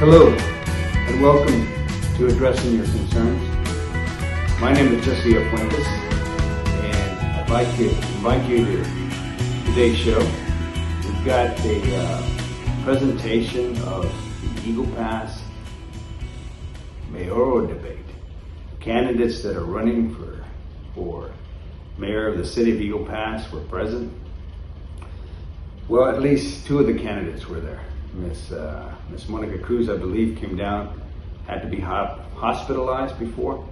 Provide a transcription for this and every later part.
Hello, and welcome to Addressing Your Concerns. My name is Jesse Fuentes, and I'd like to invite you to today's show. We've got a presentation of the Eagle Pass Mayoral Debate. Candidates that are running for mayor of the city of Eagle Pass were present. Well, at least two of the candidates were there. Miss Monica Cruz, I believe, came down, had to be hospitalized before,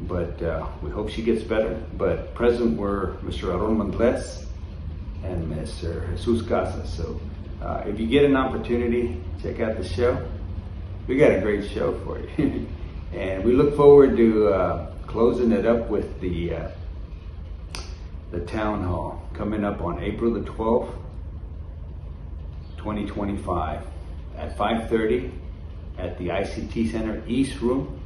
but we hope she gets better. But present were Mr. Valdez and Mr. Jesus Casas. So if you get an opportunity, check out the show. We got a great show for you. And we look forward to closing it up with the town hall coming up on April the 12th, 2025 at 5:30 at the ICT Center East Room.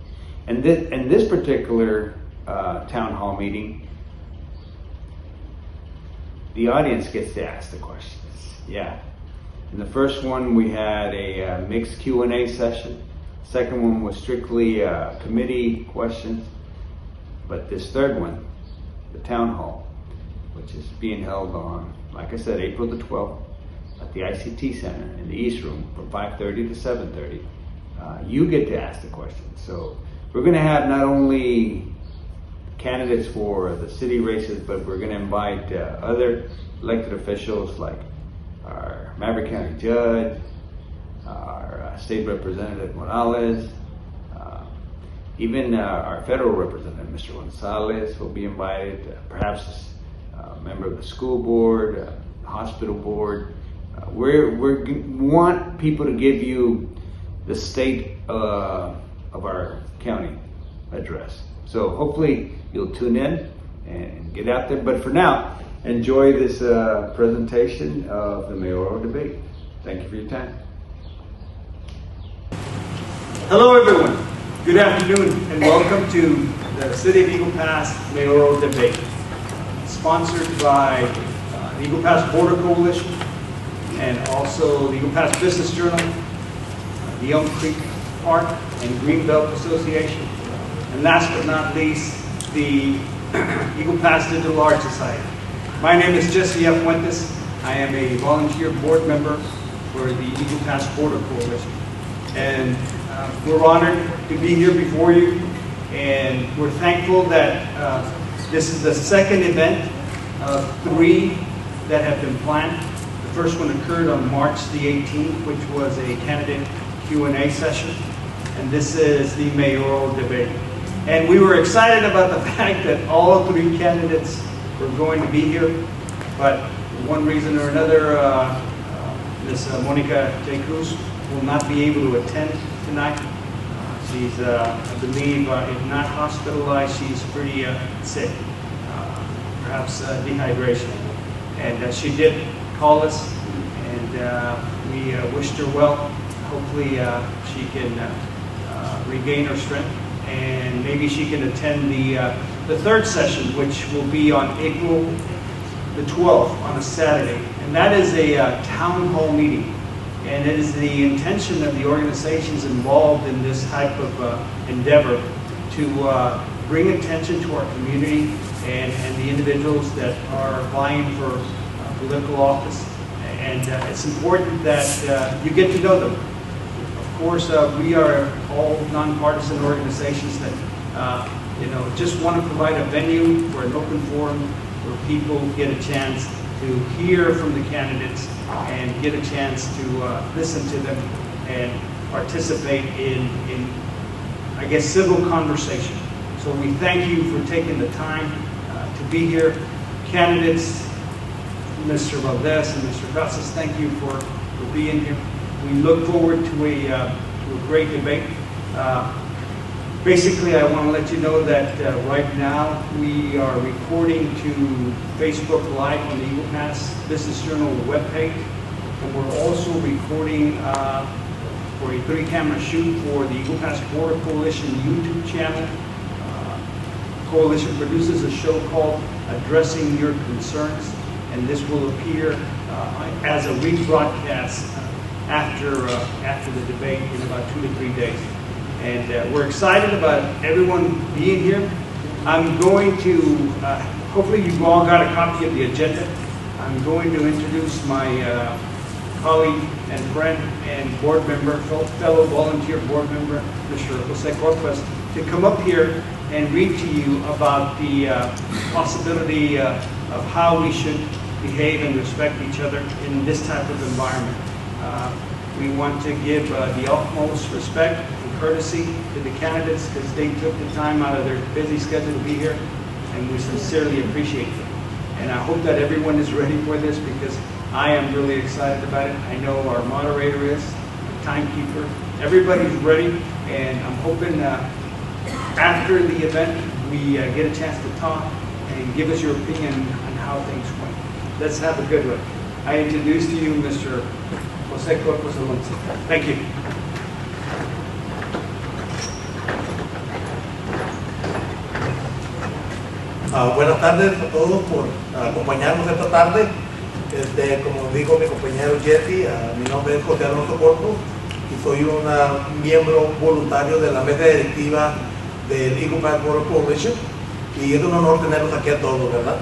And this particular town hall meeting, the audience gets to ask the questions. Yeah. In the first one, we had a mixed Q&A session. Second one was strictly committee questions. But this third one, the town hall, which is being held on, like I said, April the 12th at the ICT Center in the East Room from 5:30 to 7:30, you get to ask the questions. So we're going to have not only candidates for the city races, but we're going to invite other elected officials like our Maverick County Judge, our State Representative Morales, even our federal representative, Mr. Gonzalez, will be invited, perhaps a member of the school board, hospital board. We want people to give you the state of our county address. So hopefully you'll tune in and get out there. But for now, enjoy this presentation of the Mayoral Debate. Thank you for your time. Hello everyone, good afternoon and welcome to the City of Eagle Pass Mayoral Debate, sponsored by the Eagle Pass Border Coalition and also the Eagle Pass Business Journal, the Elm Creek Park and Greenbelt Association, and last but not least, the Eagle Pass Digital Art Society. My name is Jesse Fuentes. I am a volunteer board member for the Eagle Pass Border Coalition. And we're honored to be here before you, and we're thankful that this is the second event of 3 that have been planned. The first one occurred on March the 18th, which was a candidate Q&A session, and this is the Mayoral Debate. And we were excited about the fact that all 3 candidates were going to be here, but for one reason or another, Ms. Monica J. Cruz will not be able to attend tonight. She's, I believe, if not hospitalized, she's pretty sick, perhaps dehydration. And she did call us, and we wished her well. Hopefully she can regain her strength, and maybe she can attend the third session, which will be on April the 12th on a Saturday. And that is a town hall meeting. And it is the intention of the organizations involved in this type of endeavor to bring attention to our community and the individuals that are vying for political office. And it's important that you get to know them. Of course, we are all nonpartisan organizations that just want to provide a venue for an open forum where people get a chance to hear from the candidates and get a chance to listen to them and participate in, I guess, civil conversation. So we thank you for taking the time to be here. Candidates, Mr. Valdez and Mr. Casas, thank you for being here. We look forward to a great debate. Basically, I want to let you know that right now we are recording to Facebook Live on the Eagle Pass Business Journal webpage, and we're also recording for a 3-camera shoot for the Eagle Pass Border Coalition YouTube channel. Coalition produces a show called Addressing Your Concerns, and this will appear as a rebroadcast after the debate in about 2 to 3 days. And we're excited about everyone being here. I'm going to, hopefully you've all got a copy of the agenda. I'm going to introduce my colleague and friend and board member, fellow volunteer board member, Mr. Jose Corpus, to come up here and read to you about the possibility of how we should behave and respect each other in this type of environment. We want to give the utmost respect and courtesy to the candidates because they took the time out of their busy schedule to be here, and we sincerely appreciate them. And I hope that everyone is ready for this because I am really excited about it. I know our moderator is, the timekeeper. Everybody's ready, and I'm hoping after the event we get a chance to talk and give us your opinion on how things went. Let's have a good one. I introduce to you Mr. Jose Corpus Alonso. Thank you. Buenas tardes a todos por acompañarnos esta tarde. Como dijo mi compañero Jesse, mi nombre es José Alonso Corpus y soy un miembro voluntario de la mesa directiva del Eagle Pass Border Coalition y es un honor tenerlos aquí a todos, ¿verdad?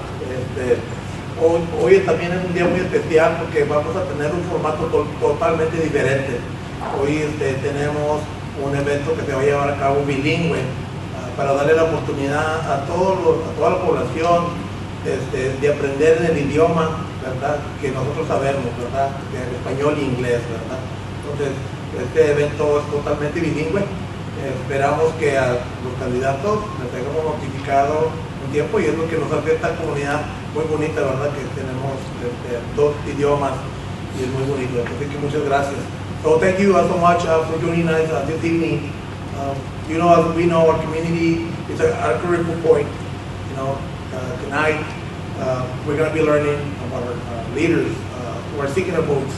Hoy también es un día muy especial porque vamos a tener un formato totalmente diferente. Hoy tenemos un evento que se va a llevar a cabo bilingüe para darle la oportunidad a toda la población de aprender en el idioma, ¿verdad? Que nosotros sabemos, ¿verdad? Que el español y inglés, ¿verdad? Entonces, este evento es totalmente bilingüe. Esperamos que a los candidatos les tengamos notificado un tiempo y es lo que nos hace esta comunidad muy bonita, ¿verdad? Que tenemos dos idiomas y es muy bonito. Así que muchas gracias. So thank you so much for joining us this evening. You know, as we know, our community is our critical point. You know, tonight we're going to be learning about our leaders who are seeking our votes.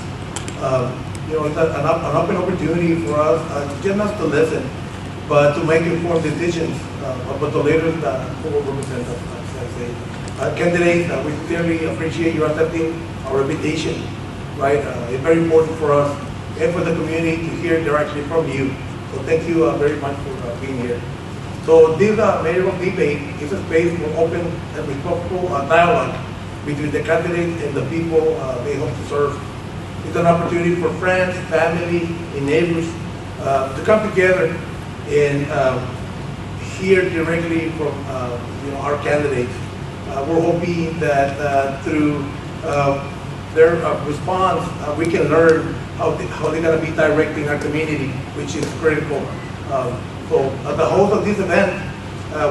You know, it's an open opportunity for us, just not to listen, but to make informed decisions about the leaders who will represent us. Candidates, we sincerely appreciate you accepting our invitation. Right, it's very important for us and for the community to hear directly from you. So thank you very much for being here. So this Mayoral Debate is a space for open and respectful dialogue between the candidates and the people they hope to serve. It's an opportunity for friends, family, and neighbors to come together and hear directly from our candidates. We're hoping that through their response, we can learn how they're going to be directing our community, which is critical. So as the host of this event,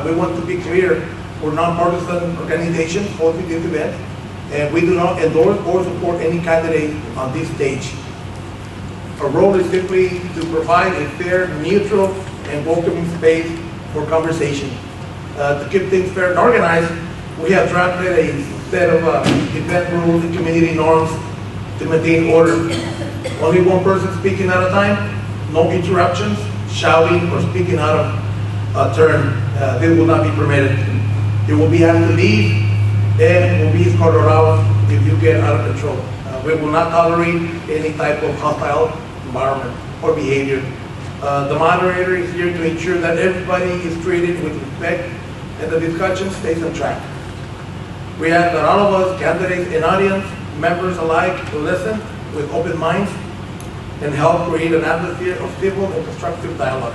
we want to be clear, we're nonpartisan organizations hosting this event, and we do not endorse or support any candidate on this stage. Our role is simply to provide a fair, neutral, and welcoming space for conversation. To keep things fair and organized, we have drafted a set of event rules and community norms to maintain order. Only one person speaking at a time, no interruptions, shouting, or speaking out of turn. This will not be permitted. You will be asked to leave and will be escorted out if you get out of control. We will not tolerate any type of hostile environment or behavior. The moderator is here to ensure that everybody is treated with respect and the discussion stays on track. We ask that all of us, candidates and audience members alike, to listen with open minds and help create an atmosphere of civil and constructive dialogue.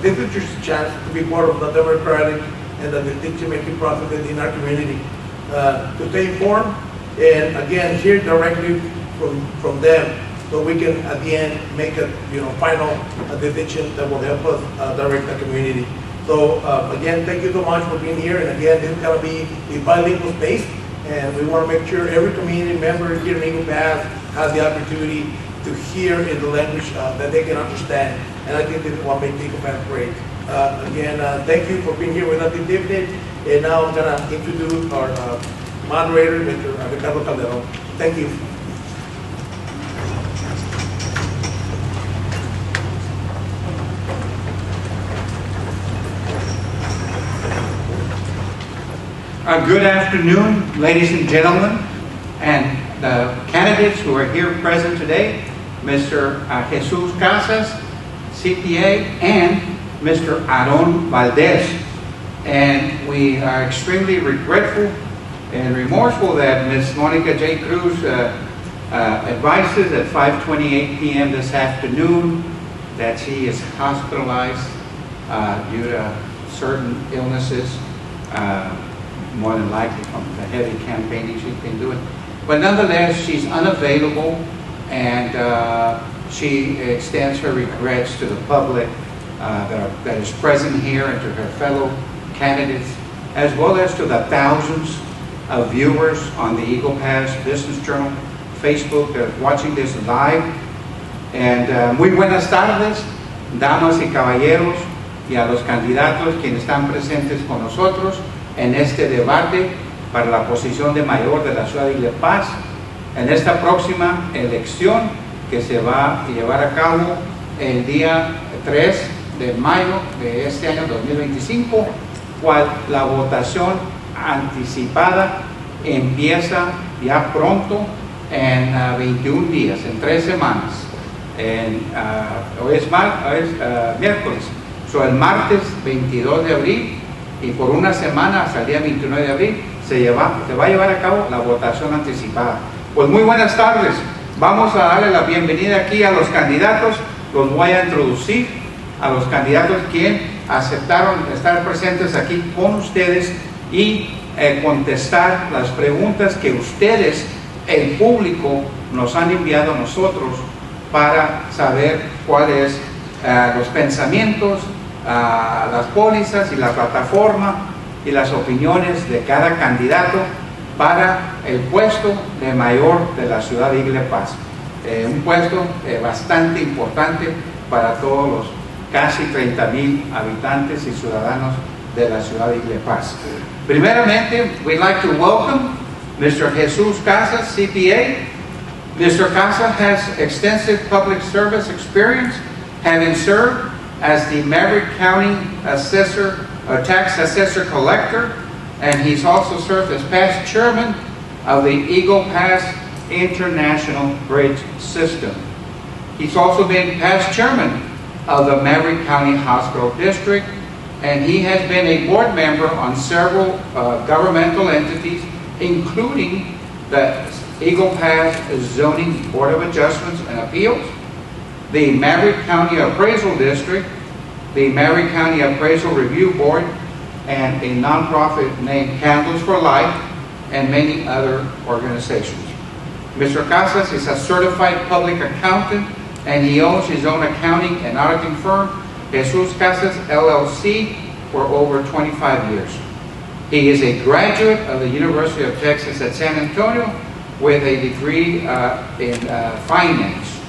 This is your chance to be part of the democratic and the decision-making process in our community. To stay informed and again hear directly from them, so we can at the end make a final decision that will help us direct the community. So again, thank you so much for being here. And again, this is going to be a bilingual space, and we want to make sure every community member here in Eagle Pass has the opportunity to hear in the language that they can understand. And I think this is what makes Eagle Pass great. Again, thank you for being here with us this evening. And now I'm going to introduce our moderator, Mr. Ricardo Calderon. Thank you. Good afternoon, ladies and gentlemen, and the candidates who are here present today. Mr. Jesus Casas, CPA, and Mr. Aaron Valdez. And we are extremely regretful and remorseful that Ms. Monica J. Cruz advises at 5:28 p.m. this afternoon that she is hospitalized due to certain illnesses, more than likely from the heavy campaigning she's been doing. But nonetheless, she's unavailable, and she extends her regrets to the public that is present here and to her fellow candidates, as well as to the thousands of viewers on the Eagle Pass Business Journal Facebook that are watching this live. And muy buenas tardes, damas y caballeros, y a los candidatos quienes están presentes con nosotros en este debate para la posición de mayor de la ciudad de Eagle Pass, en esta próxima elección que se va a llevar a cabo el día 3 de mayo de este año 2025, cual la votación anticipada empieza ya pronto en 21 días, en 3 semanas. Hoy es miércoles, el martes 22 de abril, y por una semana hasta el día 29 de abril se va a llevar a cabo la votación anticipada. Pues muy buenas tardes, vamos a darle la bienvenida aquí a los candidatos. Los voy a introducir a los candidatos quienes aceptaron estar presentes aquí con ustedes y contestar las preguntas que ustedes, el público, nos han enviado a nosotros para saber cuáles los pensamientos, las pólizas y la plataforma y las opiniones de cada candidato para el puesto de mayor de la ciudad de Eagle Pass. Un puesto bastante importante para todos los casi 30,000 habitantes y ciudadanos de la ciudad de Eagle Pass. Primeramente, we'd like to welcome Mr. Jesus Casas, CPA. Mr. Casas has extensive public service experience, having served as the Maverick County Assessor, Tax Assessor Collector, and he's also served as past chairman of the Eagle Pass International Bridge System. He's also been past chairman of the Maverick County Hospital District, and he has been a board member on several governmental entities, including the Eagle Pass Zoning Board of Adjustments and Appeals, the Maverick County Appraisal District, the Maverick County Appraisal Review Board, and a nonprofit named Candles for Life, and many other organizations. Mr. Casas is a certified public accountant, and he owns his own accounting and auditing firm, Jesus Casas LLC, for over 25 years. He is a graduate of the University of Texas at San Antonio with a degree in finance.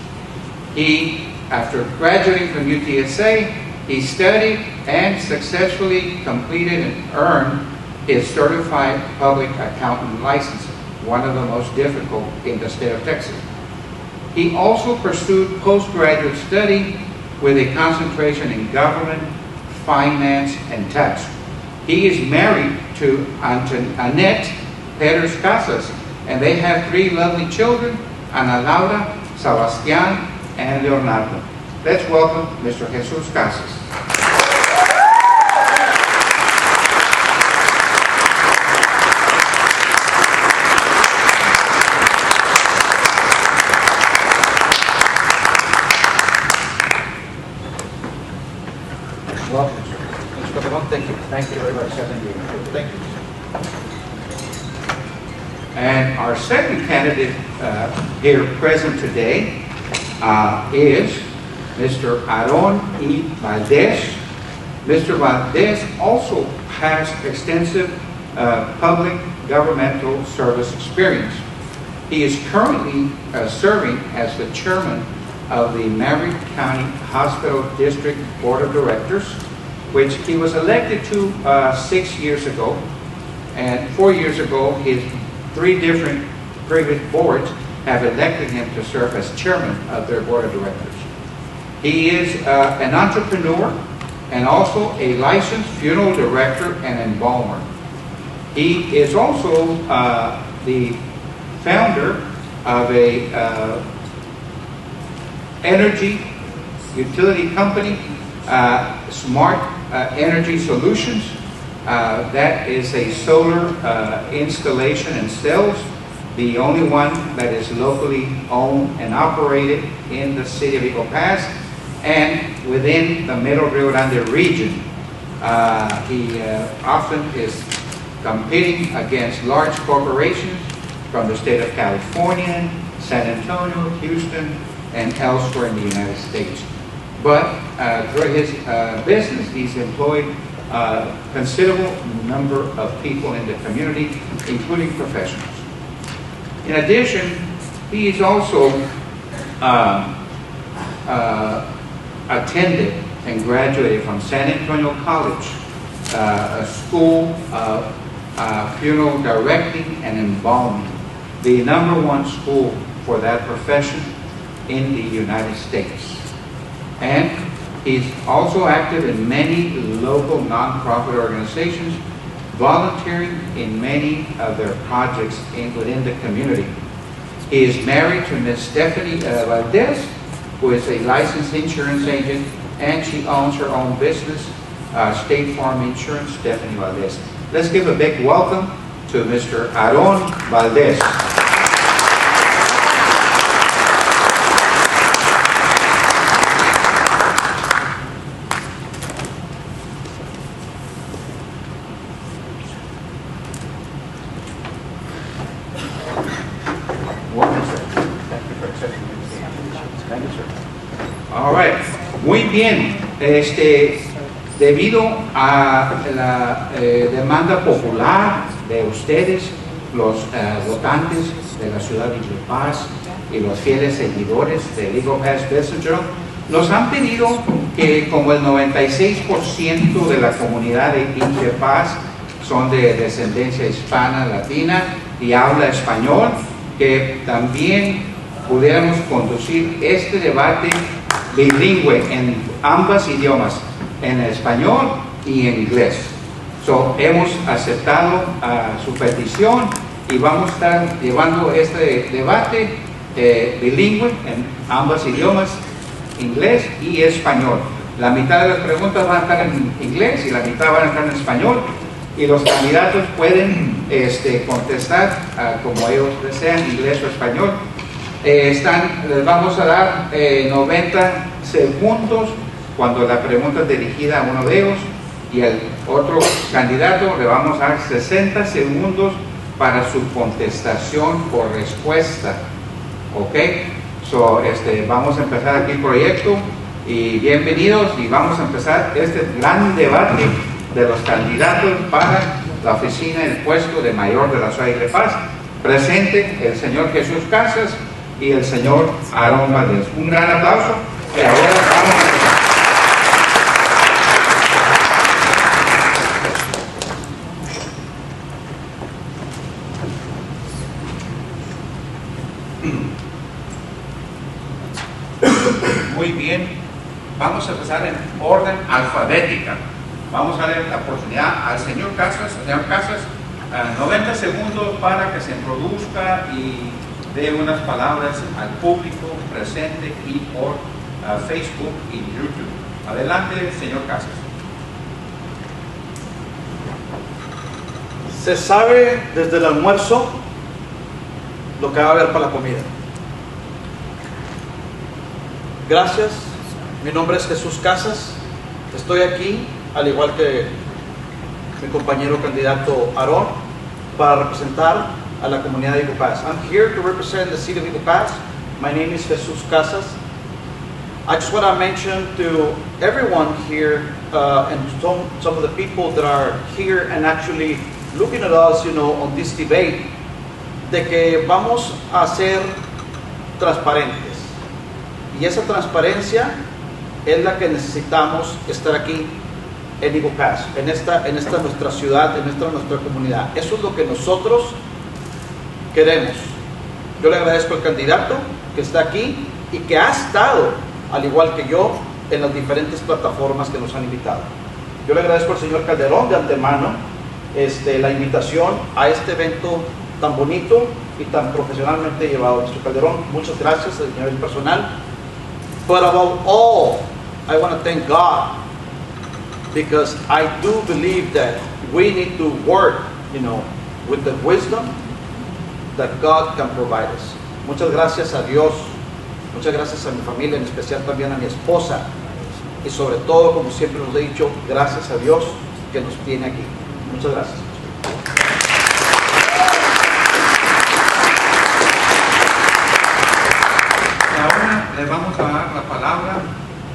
He, after graduating from UTSA, he studied and successfully completed and earned his certified public accountant license, one of the most difficult in the state of Texas. He also pursued postgraduate study with a concentration in government, finance, and tax. He is married to Annette Perez Casas, and they have 3 lovely children, Ana Laura, Sebastián, and Leonardo. Let's welcome Mr. Jesus Casas. Welcome, Mr. President. Thank you. Thank you very much. Thank you. And our second candidate here present today is Mr. Aaron E. Valdez. Mr. Valdez also has extensive public governmental service experience. He is currently serving as the chairman of the Maverick County Hospital District Board of Directors, which he was elected to 6 years ago. And 4 years ago, his 3 different previous boards have elected him to serve as chairman of their board of directors. He is an entrepreneur and also a licensed funeral director and embalmer. He is also the founder of a energy utility company, Smart Energy Solutions. That is a solar installation and sales, the only one that is locally owned and operated in the city of Eagle Pass and within the Middle Rio Grande region. He often is competing against large corporations from the state of California, San Antonio, Houston, and elsewhere in the United States. But through his business, he's employed a considerable number of people in the community, including professionals. In addition, he is also attended and graduated from San Antonio College, a school of funeral directing and embalming, the #1 school for that profession in the United States. And he's also active in many local nonprofit organizations, volunteering in many of their projects within the community. He is married to Ms. Stephanie Valdez, who is a licensed insurance agent, and she owns her own business, State Farm Insurance, Stephanie Valdez. Let's give a big welcome to Mr. Aaron Valdez. All right. Muy bien. Debido a la demanda popular de ustedes, los votantes de la ciudad de Eagle Pass y los fieles seguidores del Eagle Pass Business Journal, nos han pedido que, como el 96% de la comunidad de Eagle Pass son de descendencia hispana, latina y habla español, que también pudiéramos conducir este debate bilingüe en ambos idiomas, en español y en inglés. Hemos aceptado su petición y vamos a estar llevando este debate bilingüe en ambos idiomas, inglés y español. La mitad de las preguntas van a estar en inglés y la mitad van a estar en español, y los candidatos pueden contestar como ellos desean, inglés o español. Les vamos a dar 90 segundos cuando la pregunta es dirigida a uno de ellos, y al otro candidato le vamos a dar 60 segundos para su contestación por respuesta. ¿Ok? Vamos a empezar aquí el proyecto, y bienvenidos, y vamos a empezar este gran debate de los candidatos para la oficina del puesto de mayor de la ciudad de Eagle Pass. Presente el señor Jesús Casas y el señor Aaron Valdez. Un gran aplauso. Y ahora vamos a empezar. Muy bien, vamos a empezar en orden alfabética. Vamos a darle la oportunidad al señor Casas, 90 segundos para que se introduzca y dé unas palabras al público presente y por Facebook y YouTube. Adelante, señor Casas. Se sabe desde el almuerzo lo que va a haber para la comida. Gracias, mi nombre es Jesús Casas. Estoy aquí, al igual que mi compañero candidato Aaron, para representar a la comunidad de Eagle Pass. I'm here to represent the city of Eagle Pass. My name is Jesus Casas. I just want to mention to everyone here and some of the people that are here and actually looking at us, on this debate, de que vamos a ser transparentes. Y esa transparencia es la que necesitamos estar aquí en Eagle Pass, en esta nuestra ciudad, en esta nuestra comunidad. Eso es lo que nosotros queremos. Yo le agradezco al candidato que está aquí y que ha estado, al igual que yo, en las diferentes plataformas que nos han invitado. Yo le agradezco al señor Calderón de antemano la invitación a este evento tan bonito y tan profesionalmente llevado. Mr. Calderón, muchas gracias, señor personal. But above all, I want to thank God, because I do believe that we need to work, with the wisdom that God can provide us. Muchas gracias a Dios, muchas gracias a mi familia, en especial también a mi esposa, y sobre todo, como siempre os he dicho, gracias a Dios que nos tiene aquí. Muchas gracias. Y ahora le vamos a dar la palabra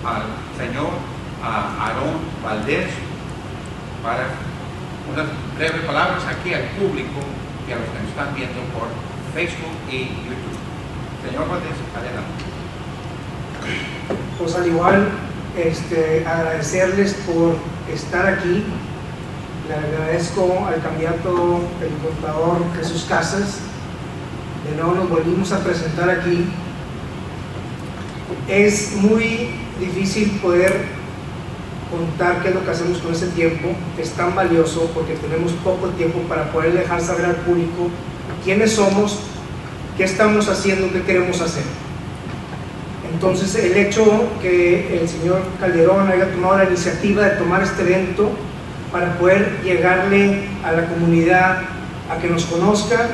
al señor Aarón Valdez para unas breves palabras aquí al público y a los que nos están viendo por Facebook y YouTube. Señor Valdez, adelante. Pues al igual, agradecerles por estar aquí. Le agradezco al candidato, el contador Jesús Casas. De nuevo nos volvimos a presentar aquí. Es muy difícil poder contar qué es lo que hacemos con ese tiempo. Es tan valioso porque tenemos poco tiempo para poder dejar saber al público quiénes somos, qué estamos haciendo, qué queremos hacer. Entonces, el hecho que el señor Calderón haya tomado la iniciativa de tomar este evento para poder llegarle a la comunidad a que nos conozca,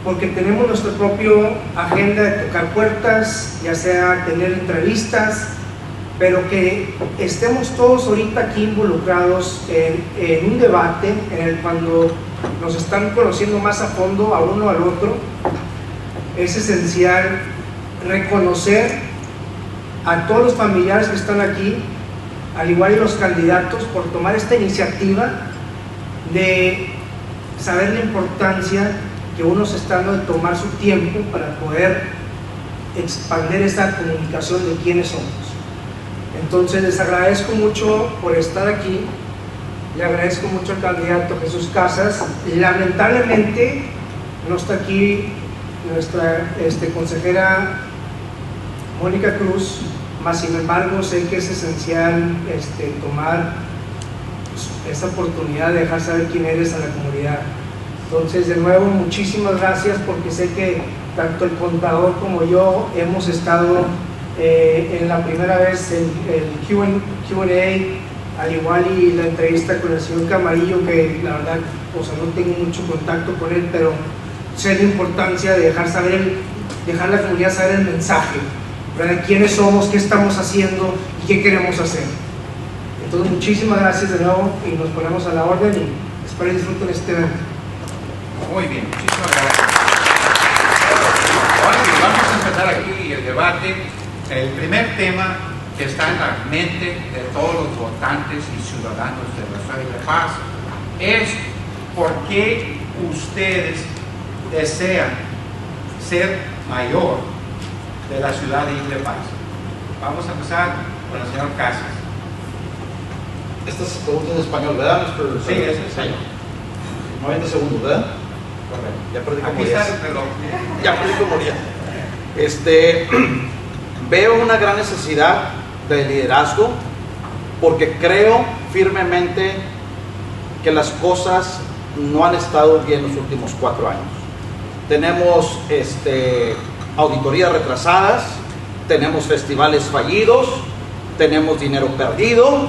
porque tenemos nuestra propia agenda de tocar puertas, ya sea tener entrevistas, pero que estemos todos ahorita aquí involucrados en un debate en el cuando nos están conociendo más a fondo a uno al otro. Es esencial reconocer a todos los familiares que están aquí, al igual que los candidatos, por tomar esta iniciativa de saber la importancia que uno se está dando de tomar su tiempo para poder expandir esa comunicación de quiénes somos. Entonces les agradezco mucho por estar aquí, le agradezco mucho al candidato Jesús Casas. Lamentablemente no está aquí nuestra consejera Mónica Cruz, mas sin embargo sé que es esencial tomar esa oportunidad de dejar saber quién eres a la comunidad. Entonces, de nuevo, muchísimas gracias, porque sé que tanto el contador como yo hemos estado en la primera vez el Q&A, al igual y la entrevista con el señor Camarillo, que la verdad, no tengo mucho contacto con él, pero sé la importancia de dejar a la comunidad saber el mensaje, ¿verdad? Quiénes somos, qué estamos haciendo y qué queremos hacer. Entonces, muchísimas gracias de nuevo y nos ponemos a la orden y espero que disfruten este evento. Muy bien, muchísimas gracias. Ahora sí, vamos a empezar aquí el debate. El primer tema que está en la mente de todos los votantes y ciudadanos de la ciudad de La Paz es por qué ustedes desean ser mayor de la ciudad de La Paz. Vamos a empezar con el señor Casas. Esta es pregunta en español, ¿verdad? Sí, es en español. 90 segundos, ¿verdad? Correcto. Ya perdí como Aquí 10. está el reloj. Ya perdí como 10. Veo una gran necesidad de liderazgo, porque creo firmemente que las cosas no han estado bien los últimos 4 años. Tenemos auditorías retrasadas, tenemos festivales fallidos, tenemos dinero perdido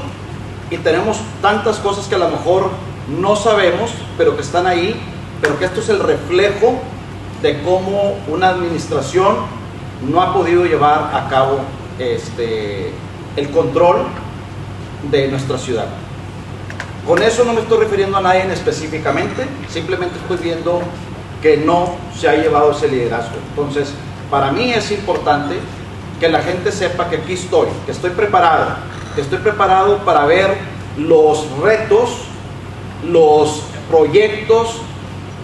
y tenemos tantas cosas que a lo mejor no sabemos, pero que están ahí, pero que esto es el reflejo de cómo una administración no ha podido llevar a cabo el control de nuestra ciudad. Con eso no me estoy refiriendo a nadie específicamente, simplemente estoy viendo que no se ha llevado ese liderazgo. Entonces, para mí es importante que la gente sepa que aquí estoy, que estoy preparado para ver los retos, los proyectos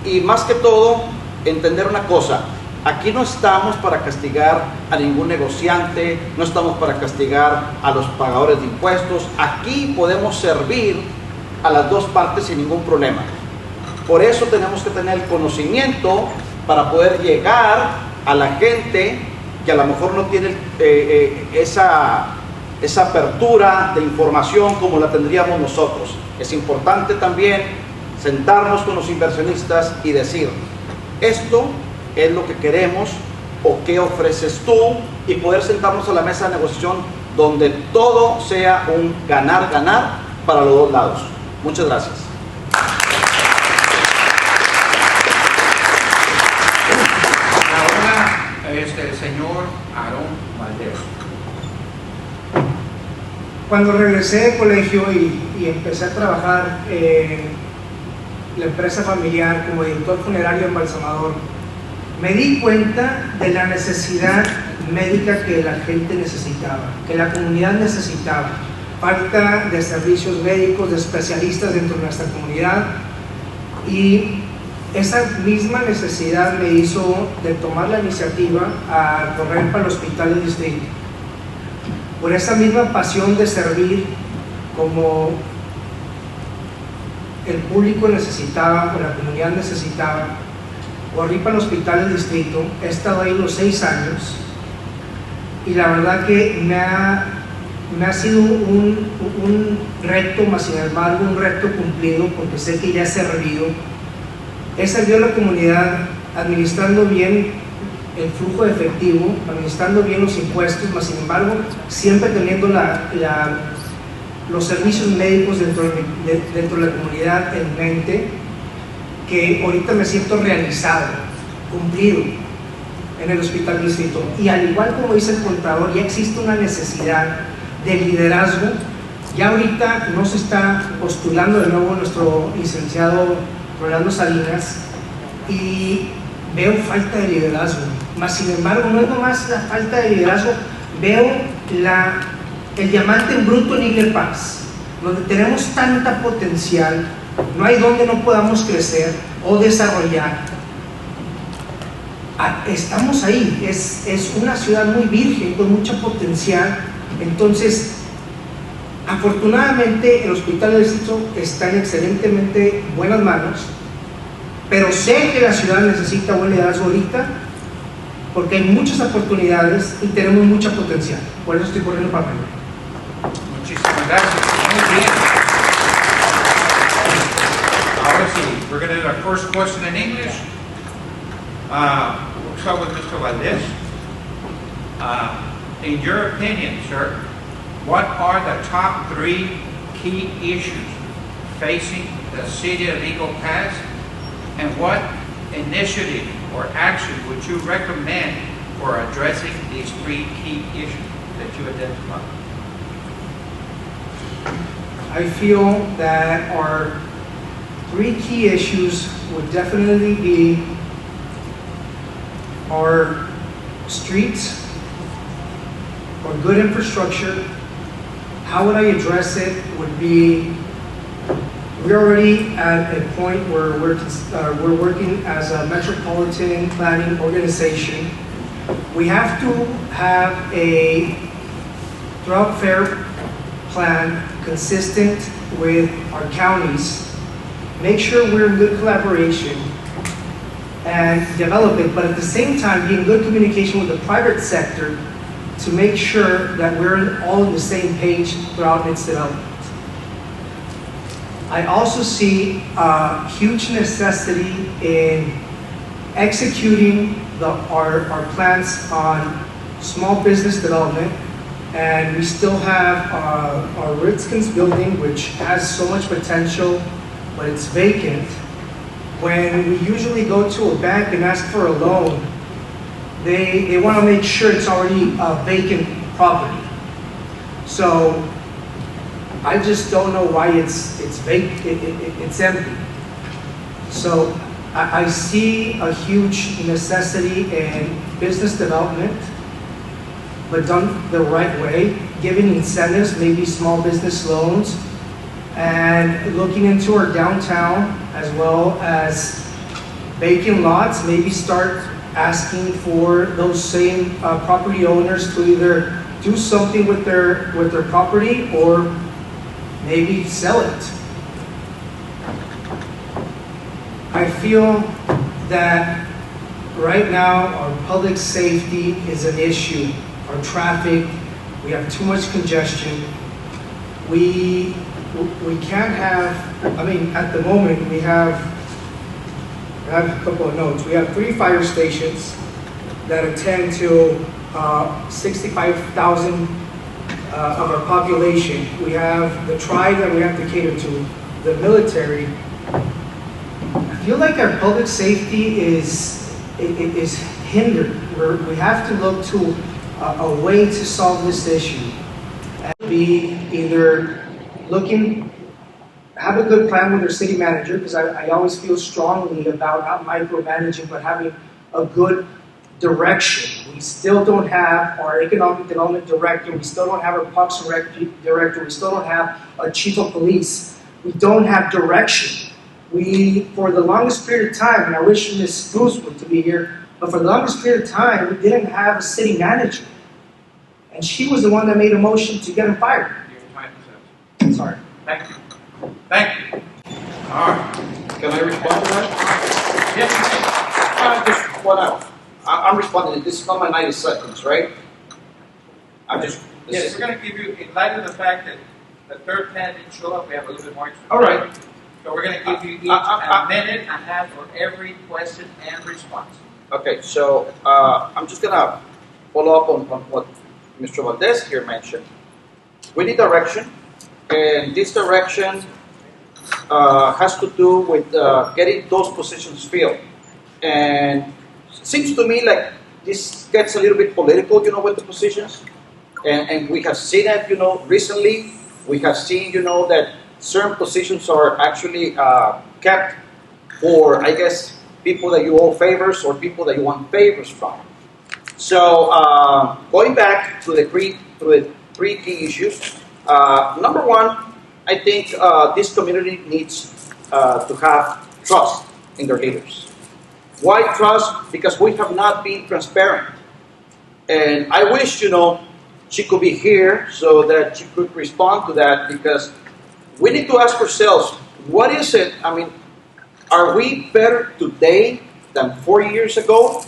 y más que todo entender una cosa: aquí no estamos para castigar a ningún negociante, no estamos para castigar a los pagadores de impuestos. Aquí podemos servir a las dos partes sin ningún problema. Por eso tenemos que tener el conocimiento para poder llegar a la gente que a lo mejor no tiene esa apertura de información como la tendríamos nosotros. Es importante también sentarnos con los inversionistas y decir: esto es lo que queremos o qué ofreces tú y poder sentarnos a la mesa de negociación donde todo sea un ganar-ganar para los dos lados. Muchas gracias. Ahora, el señor Aarón Valdez. Cuando regresé de colegio y empecé a trabajar en la empresa familiar como director funerario embalsamador, me di cuenta de la necesidad médica que la gente necesitaba, que la comunidad necesitaba. Falta de servicios médicos, de especialistas dentro de nuestra comunidad, y esa misma necesidad me hizo de tomar la iniciativa a correr para el hospital del distrito. Por esa misma pasión de servir como el público necesitaba, o la comunidad necesitaba, corrí para el hospital del distrito. He estado ahí los 6 años y la verdad que me ha sido un reto, más sin embargo un reto cumplido, porque sé que ya he servido. He servido a la comunidad administrando bien el flujo de efectivo, administrando bien los impuestos, más sin embargo siempre teniendo los servicios médicos dentro de la comunidad en mente, que ahorita me siento realizado, cumplido en el hospital distrito. Y al igual como dice el contador, ya existe una necesidad de liderazgo. Ya ahorita no se está postulando de nuevo nuestro licenciado Rolando Salinas y veo falta de liderazgo. Más sin embargo, no es nomás la falta de liderazgo, veo el diamante en bruto en Eagle Pass, donde tenemos tanta potencial, no hay donde no podamos crecer o desarrollar. Estamos ahí, es una ciudad muy virgen, con mucho potencial. Entonces, afortunadamente el hospital del distrito está en excelentemente buenas manos, pero sé que la ciudad necesita buen liderazgo ahorita, porque hay muchas oportunidades y tenemos mucho potencial. Por eso estoy corriendo para arriba. Muchísimas gracias. Muy bien. Ahora sí, we're going to do our first question in English. We'll start with Mr. Valdez. In your opinion, sir, what are the top 3 key issues facing the city of Eagle Pass, and what initiative or action would you recommend for addressing these 3 key issues that you identified? I feel that our 3 key issues would definitely be our streets, or good infrastructure. How would I address it would be, we're already at a point where we're working as a metropolitan planning organization. We have to have a thoroughfare plan consistent with our counties, make sure we're in good collaboration and develop it, but at the same time be in good communication with the private sector to make sure that we're all on the same page throughout its development. I also see a huge necessity in executing our plans on small business development, and we still have our Ritzkins building, which has so much potential, but it's vacant. When we usually go to a bank and ask for a loan, they want to make sure it's already a vacant property. So I just don't know why it's empty. So I see a huge necessity in business development, but done the right way, giving incentives, maybe small business loans, and looking into our downtown as well as vacant lots, maybe start asking for those same property owners to either do something with their property or maybe sell it. I feel that right now our public safety is an issue. Our traffic, we have too much congestion. We can't have, I mean, at the moment I have a couple of notes. We have 3 fire stations, that attend to 65,000 of our population. We have the tribe that we have to cater to, the military. I feel like our public safety is hindered. We have to look to a way to solve this issue. And be either have a good plan with our city manager, because I always feel strongly about not micromanaging, but having a good direction. We still don't have our economic development director. We still don't have our parks director. We still don't have a chief of police. We don't have direction. For the longest period of time, and I wish Ms. Bruce were to be here, but for the longest period of time, we didn't have a city manager. And she was the one that made a motion to get him fired. Your time is up. Sorry. Thank you. Thank you. All right. Can I respond to that? Yes, Just what else? I'm responding. This is not my 90 seconds, right? we're going to give you, in light of the fact that the third panel didn't show up, we have a little bit more time. All right. So we're going to give you each a minute and a half for every question and response. Okay, so I'm just going to follow up on what Mr. Valdez here mentioned. We need direction, and this direction has to do with getting those positions filled. And it seems to me like this gets a little bit political, with the positions. And we have seen it, recently. We have seen, that certain positions are actually kept for, I guess, people that you owe favors or people that you want favors from. So going back to the three key issues. Number one, I think this community needs to have trust in their leaders. Why trust? Because we have not been transparent. And I wish, she could be here so that she could respond to that, because we need to ask ourselves, what is it? I mean, are we better today than 4 years ago?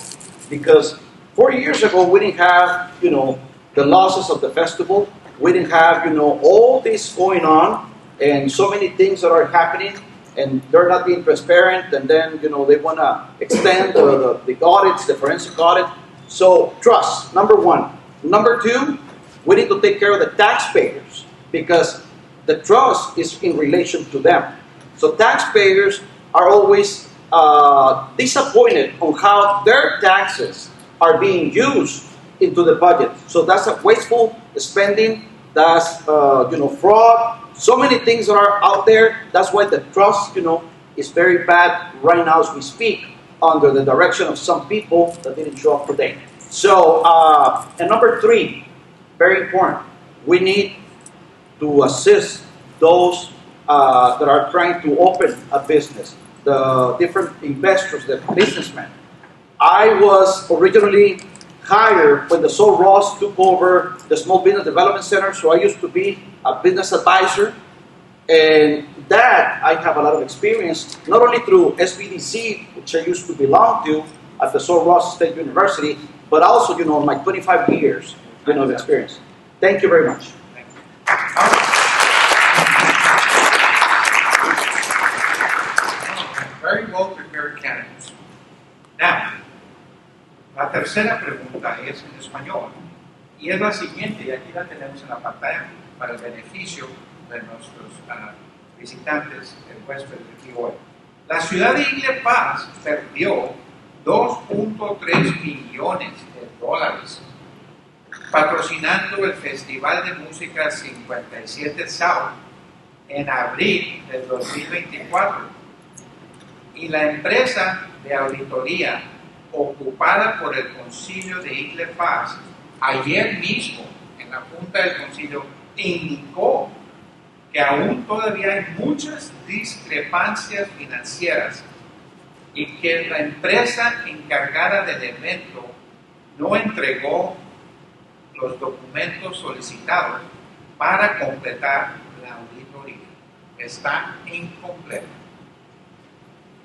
Because 4 years ago, we didn't have, the losses of the festival. We didn't have, all this going on and so many things that are happening, and they're not being transparent, and then, they want to extend the audits, the forensic audit. So, trust, number one. Number two, we need to take care of the taxpayers, because the trust is in relation to them. So, taxpayers are always disappointed on how their taxes are being used into the budget. So, that's a wasteful spending. That's, fraud. So many things that are out there. That's why the trust, is very bad right now as we speak, under the direction of some people that didn't show up today. So, and number three, very important, we need to assist those that are trying to open a business, the different investors, the businessmen. I was originally hired when the Sol Ross took over the Small Business Development Center, so I used to be a business advisor, and that I have a lot of experience, not only through SBDC, which I used to belong to at the Sol Ross State University, but also, my 25 years, of experience. Thank you very much. Very well prepared candidates. Now, la tercera pregunta es en español, y es la siguiente, y aquí la tenemos en la pantalla para el beneficio de nuestros visitantes, huéspedes aquí hoy. La ciudad de Igle Paz perdió $2.3 millones patrocinando el Festival de Música 57 South en abril del 2024. Y la empresa de auditoría ocupada por el Concilio de Igle Paz ayer mismo en la Junta del Concilio indicó que aún todavía hay muchas discrepancias financieras y que la empresa encargada del evento no entregó los documentos solicitados para completar la auditoría. Está incompleta.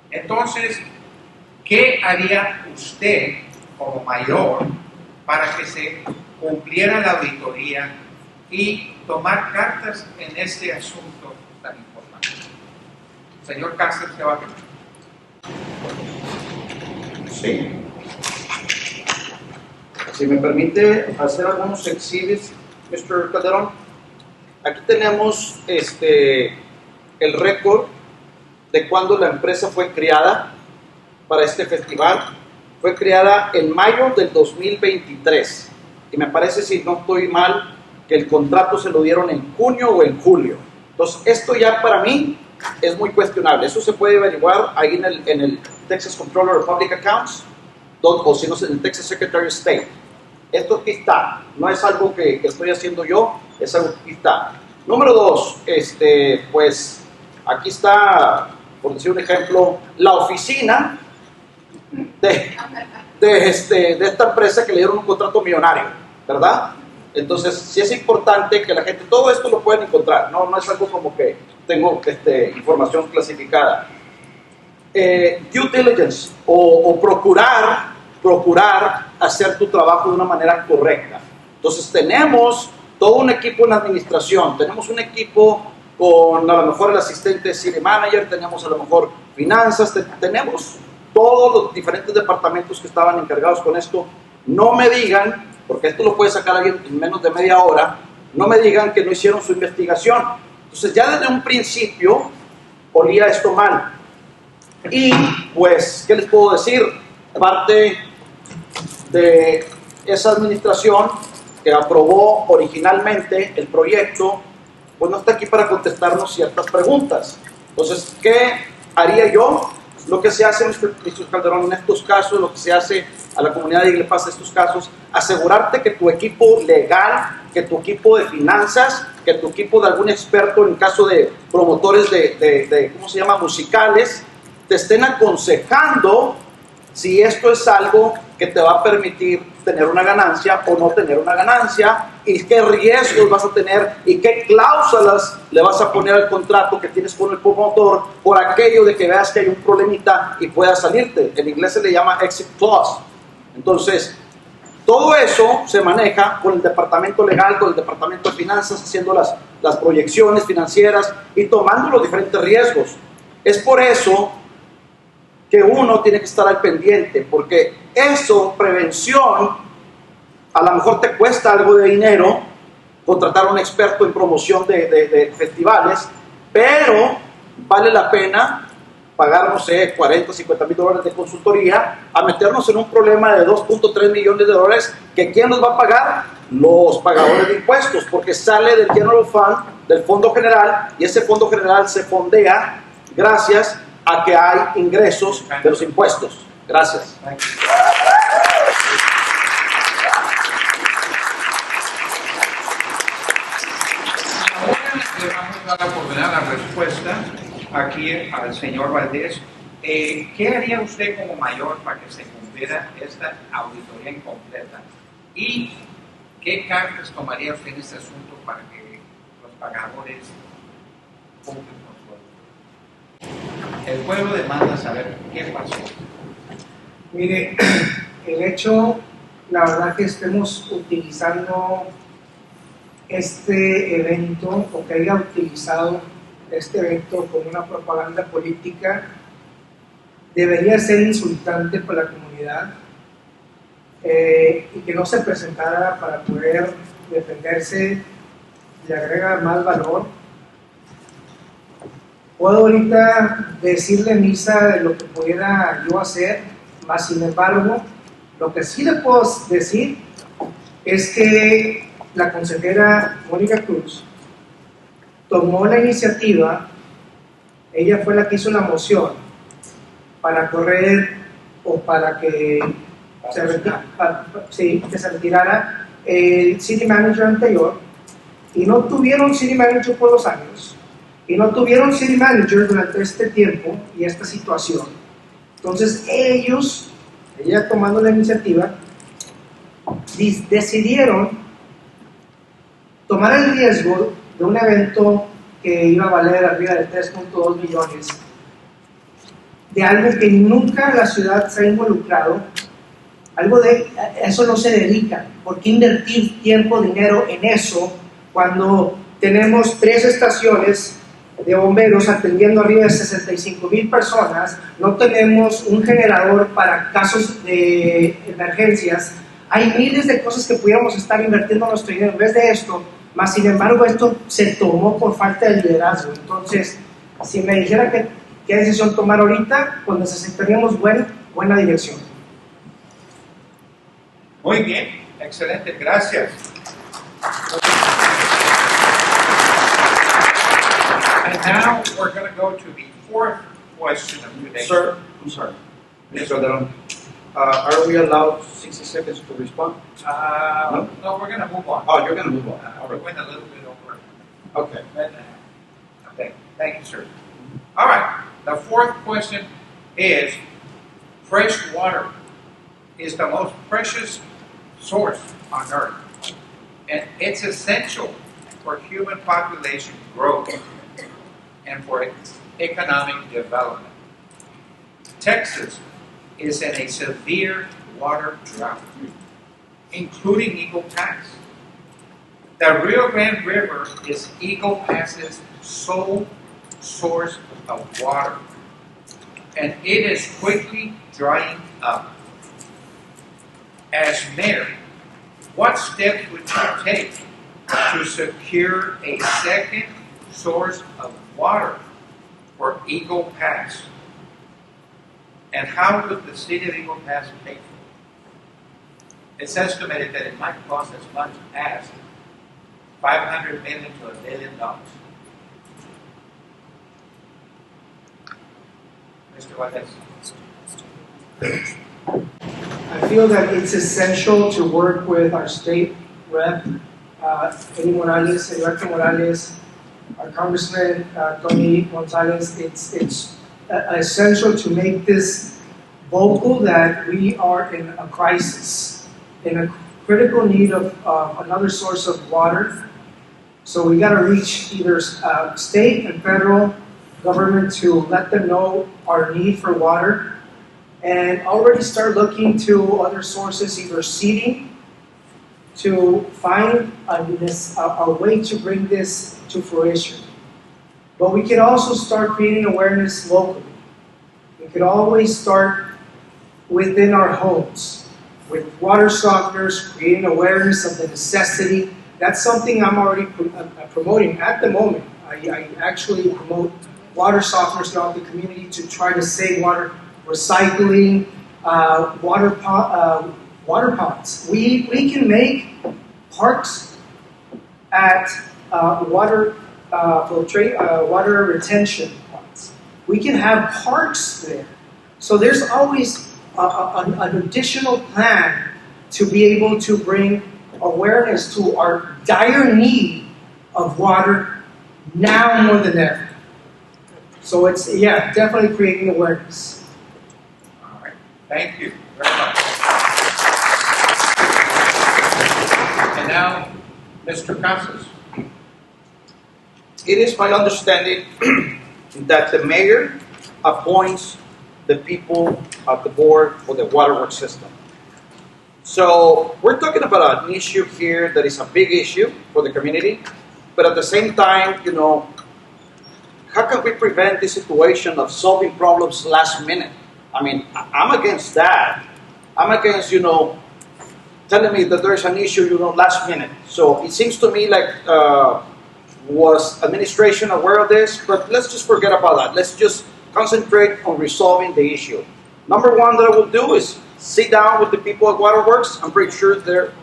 Entonces, ¿qué haría usted como mayor para que se cumpliera la auditoría y tomar cartas en este asunto tan importante? Señor Casas, se va a ver. Sí. Si me permite hacer algunos exhibits, Mr. Calderón. Aquí tenemos el récord de cuando la empresa fue creada para este festival. Fue creada en mayo del 2023. Y me parece, si no estoy mal, que el contrato se lo dieron en junio o en julio. Entonces, esto ya para mí es muy cuestionable. Eso se puede averiguar ahí en el Texas Comptroller of Public Accounts, o si no, en el Texas Secretary of State. Esto aquí está. No es algo que estoy haciendo yo, es algo que aquí está. Número 2, pues aquí está, por decir un ejemplo, la oficina de esta empresa que le dieron un contrato millonario, ¿verdad? Entonces, sí es importante que la gente, todo esto lo pueden encontrar, no es algo como que tengo información clasificada. Due diligence, o procurar hacer tu trabajo de una manera correcta. Entonces, tenemos todo un equipo en la administración, tenemos un equipo con a lo mejor el asistente city manager, tenemos a lo mejor finanzas, tenemos todos los diferentes departamentos que estaban encargados con esto. No me digan, porque esto lo puede sacar alguien en menos de media hora, no me digan que no hicieron su investigación. Entonces ya desde un principio olía esto mal. Y pues, ¿qué les puedo decir? Parte de esa administración que aprobó originalmente el proyecto, pues no está aquí para contestarnos ciertas preguntas. Entonces, ¿qué haría yo? Lo que se hace, Mr. Calderón, en estos casos, lo que se hace a la comunidad de Iglesia en estos casos, asegurarte que tu equipo legal, que tu equipo de finanzas, que tu equipo de algún experto en caso de promotores de ¿cómo se llama?, musicales, te estén aconsejando si esto es algo que te va a permitir tener una ganancia o no tener una ganancia, y qué riesgos vas a tener y qué cláusulas le vas a poner al contrato que tienes con el promotor por aquello de que veas que hay un problemita y puedas salirte. En inglés se le llama exit clause. Entonces, todo eso se maneja con el departamento legal, con el departamento de finanzas, haciendo las proyecciones financieras y tomando los diferentes riesgos. Es por eso que uno tiene que estar al pendiente, porque eso, prevención, a lo mejor te cuesta algo de dinero contratar a un experto en promoción de festivales, pero vale la pena pagar, no sé, 40, 50 mil dólares de consultoría a meternos en un problema de 2.3 millones de dólares, que ¿quién nos va a pagar? Los pagadores de impuestos, porque sale del General Fund, del Fondo General, y ese Fondo General se fondea gracias a que hay ingresos de los impuestos. Gracias. Ahora le vamos a dar la oportunidad, la respuesta aquí al señor Valdez. ¿Qué haría usted como mayor para que se cumpliera esta auditoría incompleta? ¿Y qué cartas tomaría usted en este asunto para que los pagadores cumplan con su auditoría? El pueblo demanda saber qué pasó. Mire, el hecho, la verdad que estemos utilizando este evento, o que haya utilizado este evento como una propaganda política, debería ser insultante para la comunidad, y que no se presentara para poder defenderse, le agrega más valor. Puedo ahorita decirle misa de lo que pudiera yo hacer, más sin embargo, lo que sí le puedo decir es que la consejera Mónica Cruz tomó la iniciativa, ella fue la que hizo la moción para correr o para que se retirara el city manager anterior, y no tuvieron city manager por 2 años, y no tuvieron city manager durante este tiempo y esta situación. Entonces ella tomando la iniciativa, decidieron tomar el riesgo de un evento que iba a valer arriba de 3.2 millones, de algo que nunca la ciudad se ha involucrado, algo de eso no se dedica. ¿Por qué invertir tiempo, dinero en eso cuando tenemos 3 estaciones de bomberos atendiendo arriba de 65,000 personas? No tenemos un generador para casos de emergencias hay miles de cosas que pudiéramos estar invirtiendo nuestro dinero en vez de esto, mas sin embargo esto se tomó por falta de liderazgo. Entonces, si me dijera que qué decisión tomar ahorita, pues necesitaríamos buena dirección. Muy bien, excelente, gracias. And now we're going to go to the fourth question of today. Sir, I'm sorry. Mr. Aderon, are we allowed 60 seconds to respond? No, we're going to move on. Oh, you're going to move on. We went a little bit over. Okay. Okay, thank you, sir. All right, the fourth question is, fresh water is the most precious source on earth, and it's essential for human population growth and for economic development. Texas is in a severe water drought, including Eagle Pass. The Rio Grande River is Eagle Pass's sole source of water, and it is quickly drying up. As mayor, what steps would you take to secure a second source of water for Eagle Pass? And how would the city of Eagle Pass pay for it? It's estimated that it might cost as much as $500 million to $1 billion. Mr. Valdez. I feel that it's essential to work with our state rep, Eddie Morales, Director Morales, our Congressman Tony Gonzalez. It's essential to make this vocal that we are in a crisis, in a critical need of another source of water. So we got to reach either state and federal government to let them know our need for water, and already start looking to other sources, either seeding, to find a way to bring this to fruition. But we can also start creating awareness locally. We could always start within our homes with water softeners, creating awareness of the necessity. That's something I'm already promoting at the moment. I actually promote water softeners throughout the community to try to save water, recycling, water pots. We can make parks at water retention pots. We can have parks there. So there's always an additional plan to be able to bring awareness to our dire need of water now more than ever. So it's, definitely creating awareness. All right. Thank you very much. And now, Mr. Casas. It is my understanding that the mayor appoints the people of the board for the waterworks system. So we're talking about an issue here that is a big issue for the community, but at the same time, how can we prevent this situation of solving problems last minute? I mean, I'm against that. I'm against, telling me that there's an issue, last minute. So it seems to me like, was administration aware of this? But let's just forget about that. Let's just concentrate on resolving the issue. Number one that I will do is sit down with the people at Waterworks. I'm pretty sure they're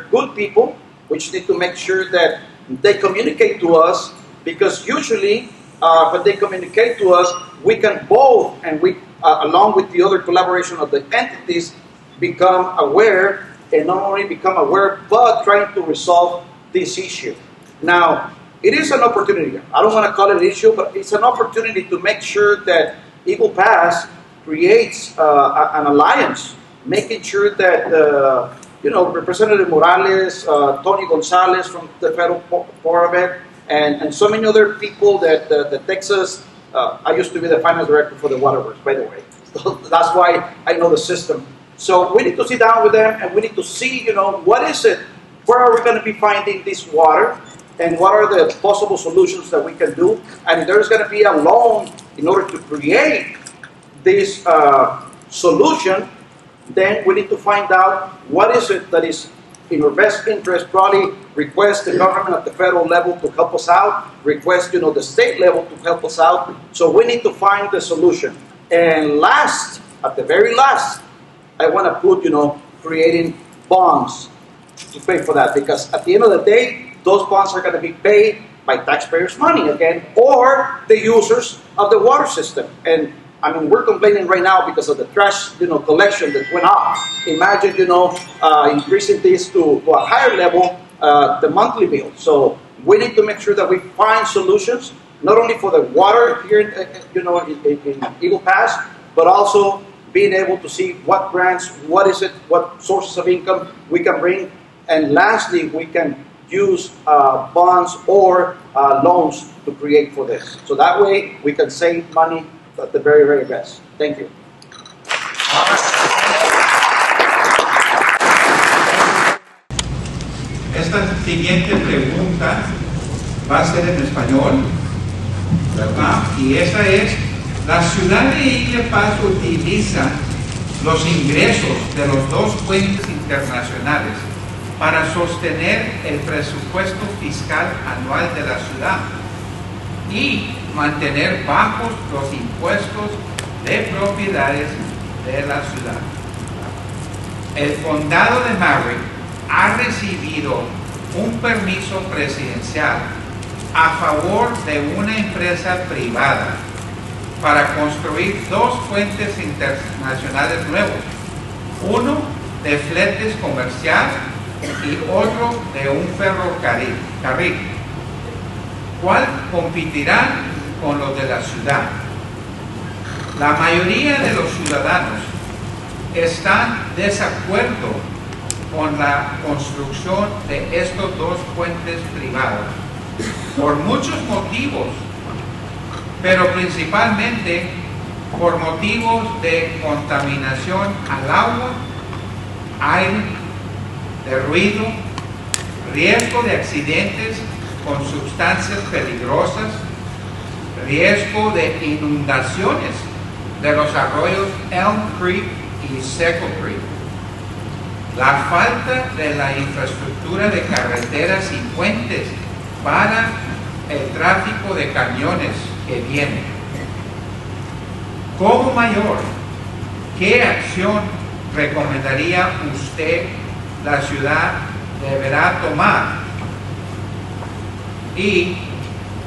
good people, which need to make sure that they communicate to us, because usually when they communicate to us, we can both, and we, along with the other collaboration of the entities, become aware, and not only become aware, but trying to resolve this issue. Now, it is an opportunity. I don't want to call it an issue, but it's an opportunity to make sure that Eagle Pass creates an alliance, making sure that Representative Morales, Tony Gonzalez from the federal part of it, and so many other people that the Texas. I used to be the finance director for the Waterworks, by the way. So that's why I know the system. So we need to sit down with them, and we need to see, what is it? Where are we going to be finding this water? And what are the possible solutions that we can do? And if there's going to be a loan in order to create this solution, then we need to find out what is it that is in our best interest, probably request the government at the federal level to help us out, request, the state level to help us out. So we need to find the solution. And last, at the very last, I want to put, creating bonds to pay for that, because at the end of the day, those bonds are going to be paid by taxpayers' money again, or the users of the water system. And I mean, we're complaining right now because of the trash, collection that went up. Imagine, increasing this to a higher level, the monthly bill. So we need to make sure that we find solutions, not only for the water here, in Eagle Pass, but also being able to see what grants, what sources of income we can bring, and lastly, we can use bonds or loans to create for this. So that way, we can save money at the very, very best. Thank you. Esta siguiente pregunta va a ser en español, ¿verdad? Y esa es: la ciudad de Eagle Pass utiliza los ingresos de los dos puentes internacionales para sostener el presupuesto fiscal anual de la ciudad y mantener bajos los impuestos de propiedades de la ciudad. El condado de Maverick ha recibido un permiso presidencial a favor de una empresa privada para construir dos puentes internacionales nuevos, uno de fletes comercial y otro de un ferrocarril, ¿cuál competirá con los de la ciudad? La mayoría de los ciudadanos están de desacuerdo con la construcción de estos dos puentes privados por muchos motivos, pero principalmente por motivos de contaminación al agua, aire, de ruido, riesgo de accidentes con sustancias peligrosas, riesgo de inundaciones de los arroyos Elm Creek y Seco Creek, la falta de la infraestructura de carreteras y puentes para el tráfico de camiones que vienen. Como mayor, ¿qué acción recomendaría usted la ciudad deberá tomar? ¿Y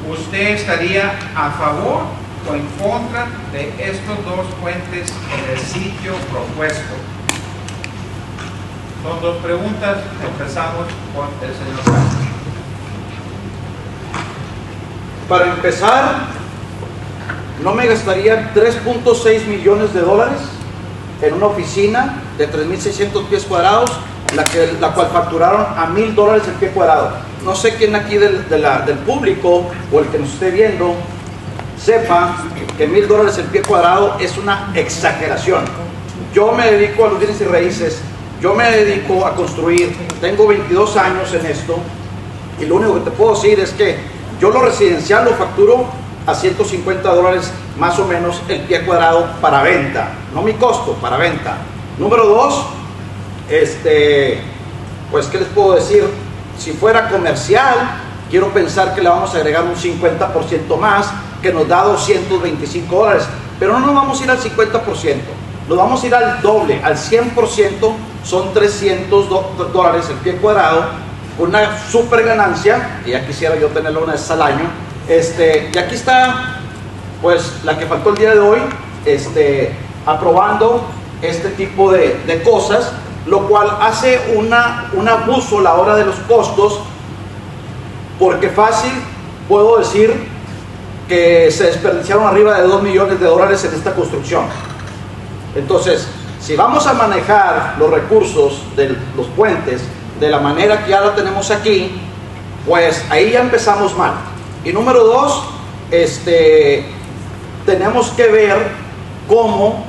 usted estaría a favor o en contra de estos dos puentes en el sitio propuesto? Son dos preguntas. Empezamos con el señor Casas. Para empezar, no me gastaría 3.6 millones de dólares en una oficina de 3.600 pies cuadrados, la cual facturaron a $1,000 el pie cuadrado. No sé quién aquí del público o el que nos esté viendo sepa que $1,000 el pie cuadrado es una exageración. Yo me dedico a los bienes y raíces, yo me dedico a construir, tengo 22 años en esto, y lo único que te puedo decir es que yo lo residencial lo facturo a $150 más o menos el pie cuadrado para venta, no mi costo, para venta. Número dos, pues ¿qué les puedo decir? Si fuera comercial, quiero pensar que le vamos a agregar un 50% más, que nos da $225, pero no nos vamos a ir al 50%, nos vamos a ir al doble, al 100%, son $300 el pie cuadrado, una super ganancia, y ya quisiera yo tenerlo una vez al año. Y aquí está, pues, la que faltó el día de hoy, aprobando este tipo de cosas, lo cual hace un abuso a la hora de los costos, porque fácil puedo decir que se desperdiciaron arriba de $2 millones en esta construcción. Entonces, si vamos a manejar los recursos de los puentes de la manera que ya la tenemos aquí, pues ahí ya empezamos mal. Y número dos, tenemos que ver cómo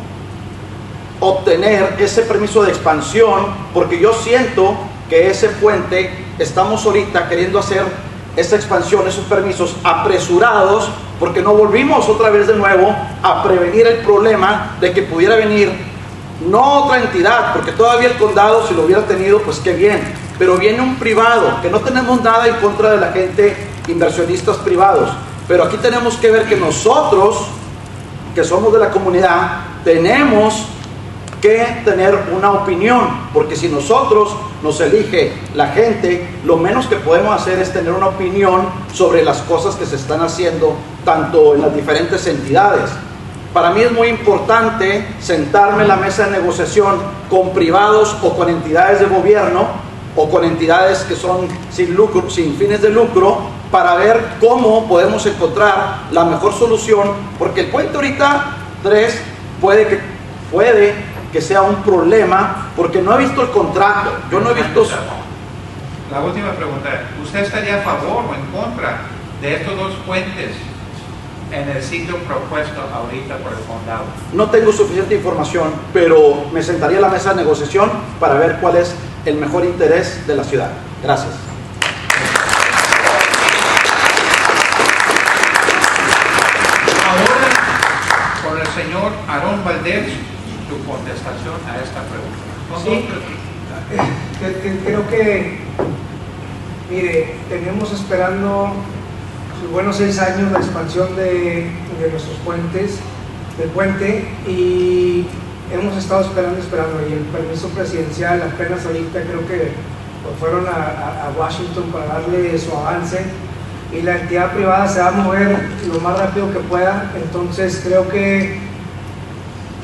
obtener ese permiso de expansión, porque yo siento que ese puente, estamos ahorita queriendo hacer esa expansión, esos permisos apresurados, porque no volvimos otra vez de nuevo a prevenir el problema de que pudiera venir no otra entidad, porque todavía el condado, si lo hubiera tenido, pues qué bien, pero viene un privado, que no tenemos nada en contra de la gente, inversionistas privados, pero aquí tenemos que ver que nosotros, que somos de la comunidad, tenemos que tener una opinión, porque si nosotros nos elige la gente, lo menos que podemos hacer es tener una opinión sobre las cosas que se están haciendo, tanto en las diferentes entidades. Para mí es muy importante sentarme en la mesa de negociación con privados o con entidades de gobierno o con entidades que son sin lucro, sin fines de lucro, para ver cómo podemos encontrar la mejor solución, porque el puente ahorita 3 puede que sea un problema, porque no he visto el contrato, yo no he visto... La última pregunta, ¿usted estaría a favor o en contra de estos dos puentes en el sitio propuesto ahorita por el condado? No tengo suficiente información, pero me sentaría a la mesa de negociación para ver cuál es el mejor interés de la ciudad. Gracias. Ahora, con el señor Aarón Valdez, tu contestación a esta pregunta. Sí, creo que, mire, tenemos esperando sus buenos 6 años la expansión de nuestros puentes, del puente, y hemos estado esperando, y el permiso presidencial apenas ahorita creo que fueron a Washington para darle su avance, y la entidad privada se va a mover lo más rápido que pueda. Entonces creo que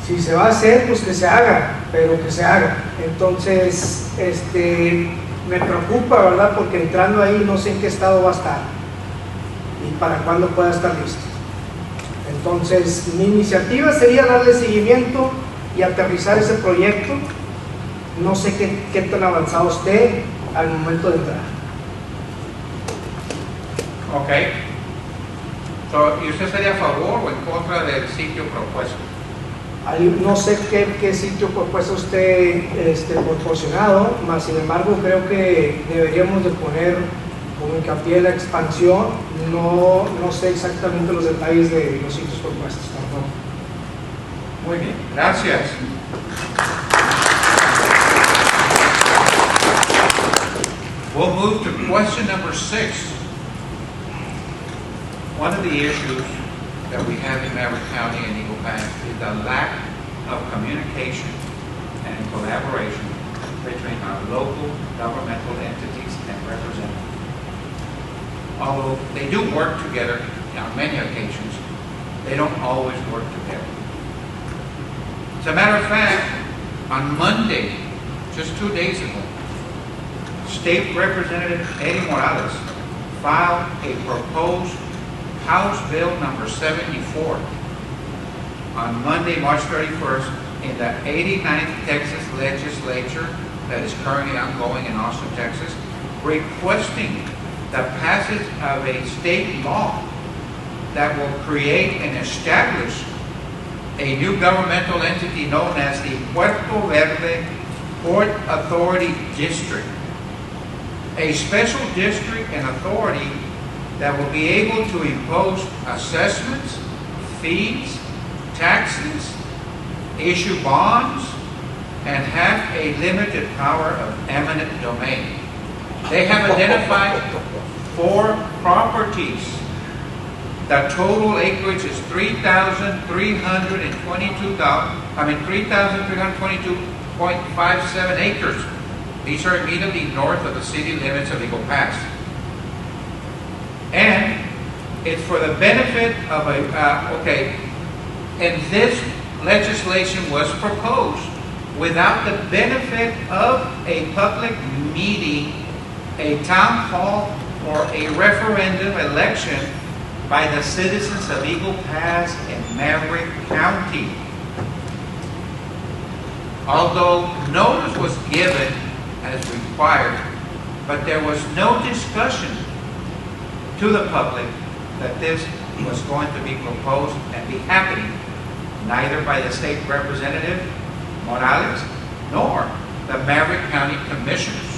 si se va a hacer, pues que se haga, pero que se haga. Entonces me preocupa, ¿verdad? Porque entrando ahí no sé en qué estado va a estar y para cuándo pueda estar listo. Entonces mi iniciativa sería darle seguimiento y aterrizar ese proyecto. No sé qué tan avanzado esté al momento de entrar. Ok. ¿Y usted estaría a favor o en contra del sitio propuesto? No sé qué sitio propuesto usted proporcionado, mas sin embargo creo que deberíamos de poner como hincapié la expansión. No sé exactamente los detalles de los sitios propuestos tampoco. Muy bien, gracias. We'll move to question number 6. One of the issues that we have in Maverick County and Eagle Pass is the lack of communication and collaboration between our local governmental entities and representatives. Although they do work together on many occasions, they don't always work together. As a matter of fact, on Monday, just 2 days ago, State Representative Eddie Morales filed a proposed House Bill number 74 on Monday, March 31st, in the 89th Texas Legislature that is currently ongoing in Austin, Texas, requesting the passage of a state law that will create and establish a new governmental entity known as the Puerto Verde Port Authority District, a special district and authority that will be able to impose assessments, fees, taxes, issue bonds, and have a limited power of eminent domain. They have identified 4 properties. The total acreage is 3,322.57 acres. These are immediately north of the city limits of Eagle Pass. And it's for the benefit of and this legislation was proposed without the benefit of a public meeting, a town hall, or a referendum election by the citizens of Eagle Pass and Maverick County. Although notice was given as required, but there was no discussion to the public that this was going to be proposed and be happening, neither by the state representative, Morales, nor the Maverick County Commissioners.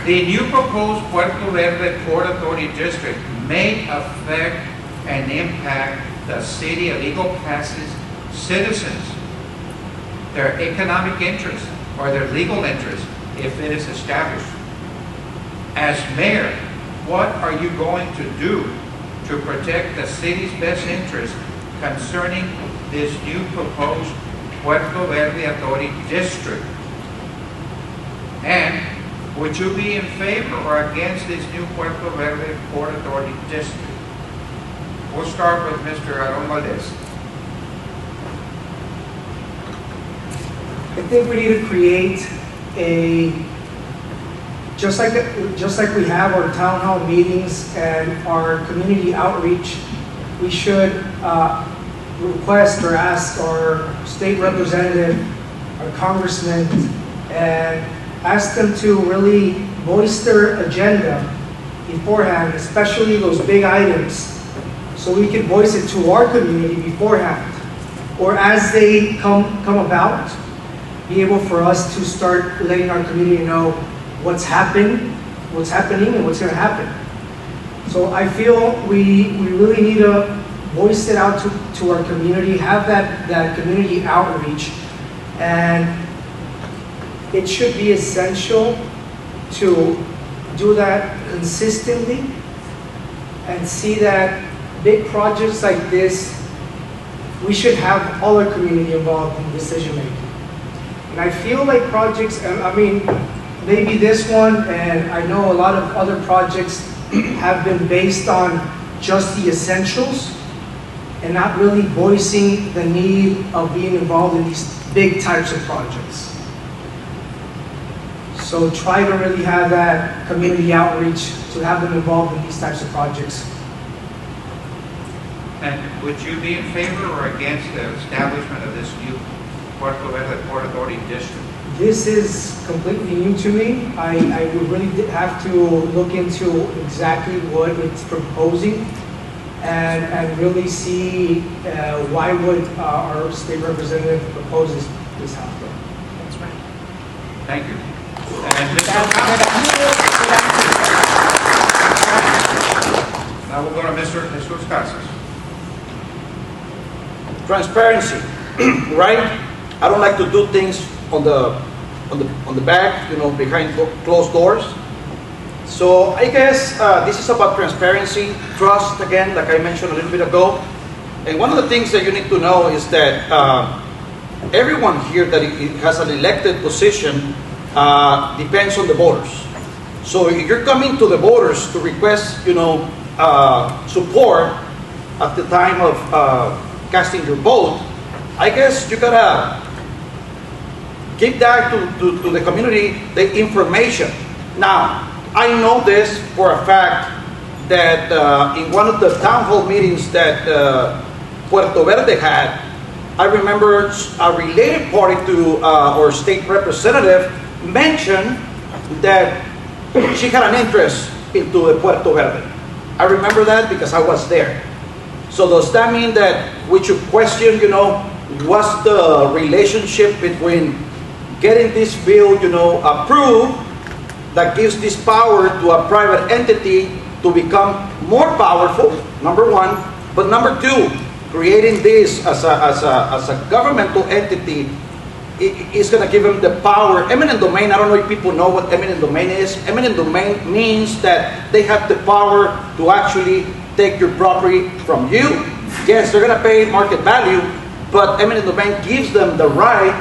The new proposed Puerto Verde Port Authority District may affect and impact the city of Eagle Pass's citizens their economic interest or their legal interest if it is established. As mayor, what are you going to do to protect the city's best interest concerning this new proposed Puerto Verde Authority district? And would you be in favor or against this new Puerto Verde Port Authority district? We'll start with Mr. Aaron Valdez. I think we need to create just like we have our town hall meetings and our community outreach, we should request or ask our state representative, our congressman, and ask them to really voice their agenda beforehand, especially those big items, so we can voice it to our community beforehand, or as they come about, be able for us to start letting our community know what's happening, and what's going to happen. So I feel we really need to voice it out to our community, have that community outreach, and it should be essential to do that consistently and see that big projects like this, we should have all our community involved in decision making. And I feel like projects, I mean, maybe this one, and I know a lot of other projects have been based on just the essentials and not really voicing the need of being involved in these big types of projects. So try to really have that community outreach to have them involved in these types of projects. And would you be in favor or against the establishment of this new Puerto Verde Port Authority district? This is completely new to me. I would really have to look into exactly what it's proposing and really see why would our state representative propose this house. That's right. Thank you. And Mr. Now we'll go to Mr. Jesus Casas. Transparency, right? I don't like to do things on the back, behind closed doors. So I guess this is about transparency, trust, again, like I mentioned a little bit ago. And one of the things that you need to know is that everyone here that has an elected position depends on the voters. So if you're coming to the voters to request, support at the time of casting your vote, I guess you gotta give that to the community, the information. Now, I know this for a fact that in one of the town hall meetings that Puerto Verde had, I remember a related party to our state representative mentioned that she had an interest into the Puerto Verde. I remember that because I was there. So does that mean that we should question, what's the relationship between getting this bill, approved that gives this power to a private entity to become more powerful, number one, but number two, creating this as a governmental entity is going to give them the power. Eminent domain, I don't know if people know what eminent domain is. Eminent domain means that they have the power to actually take your property from you. Yes, they're going to pay market value, but eminent domain gives them the right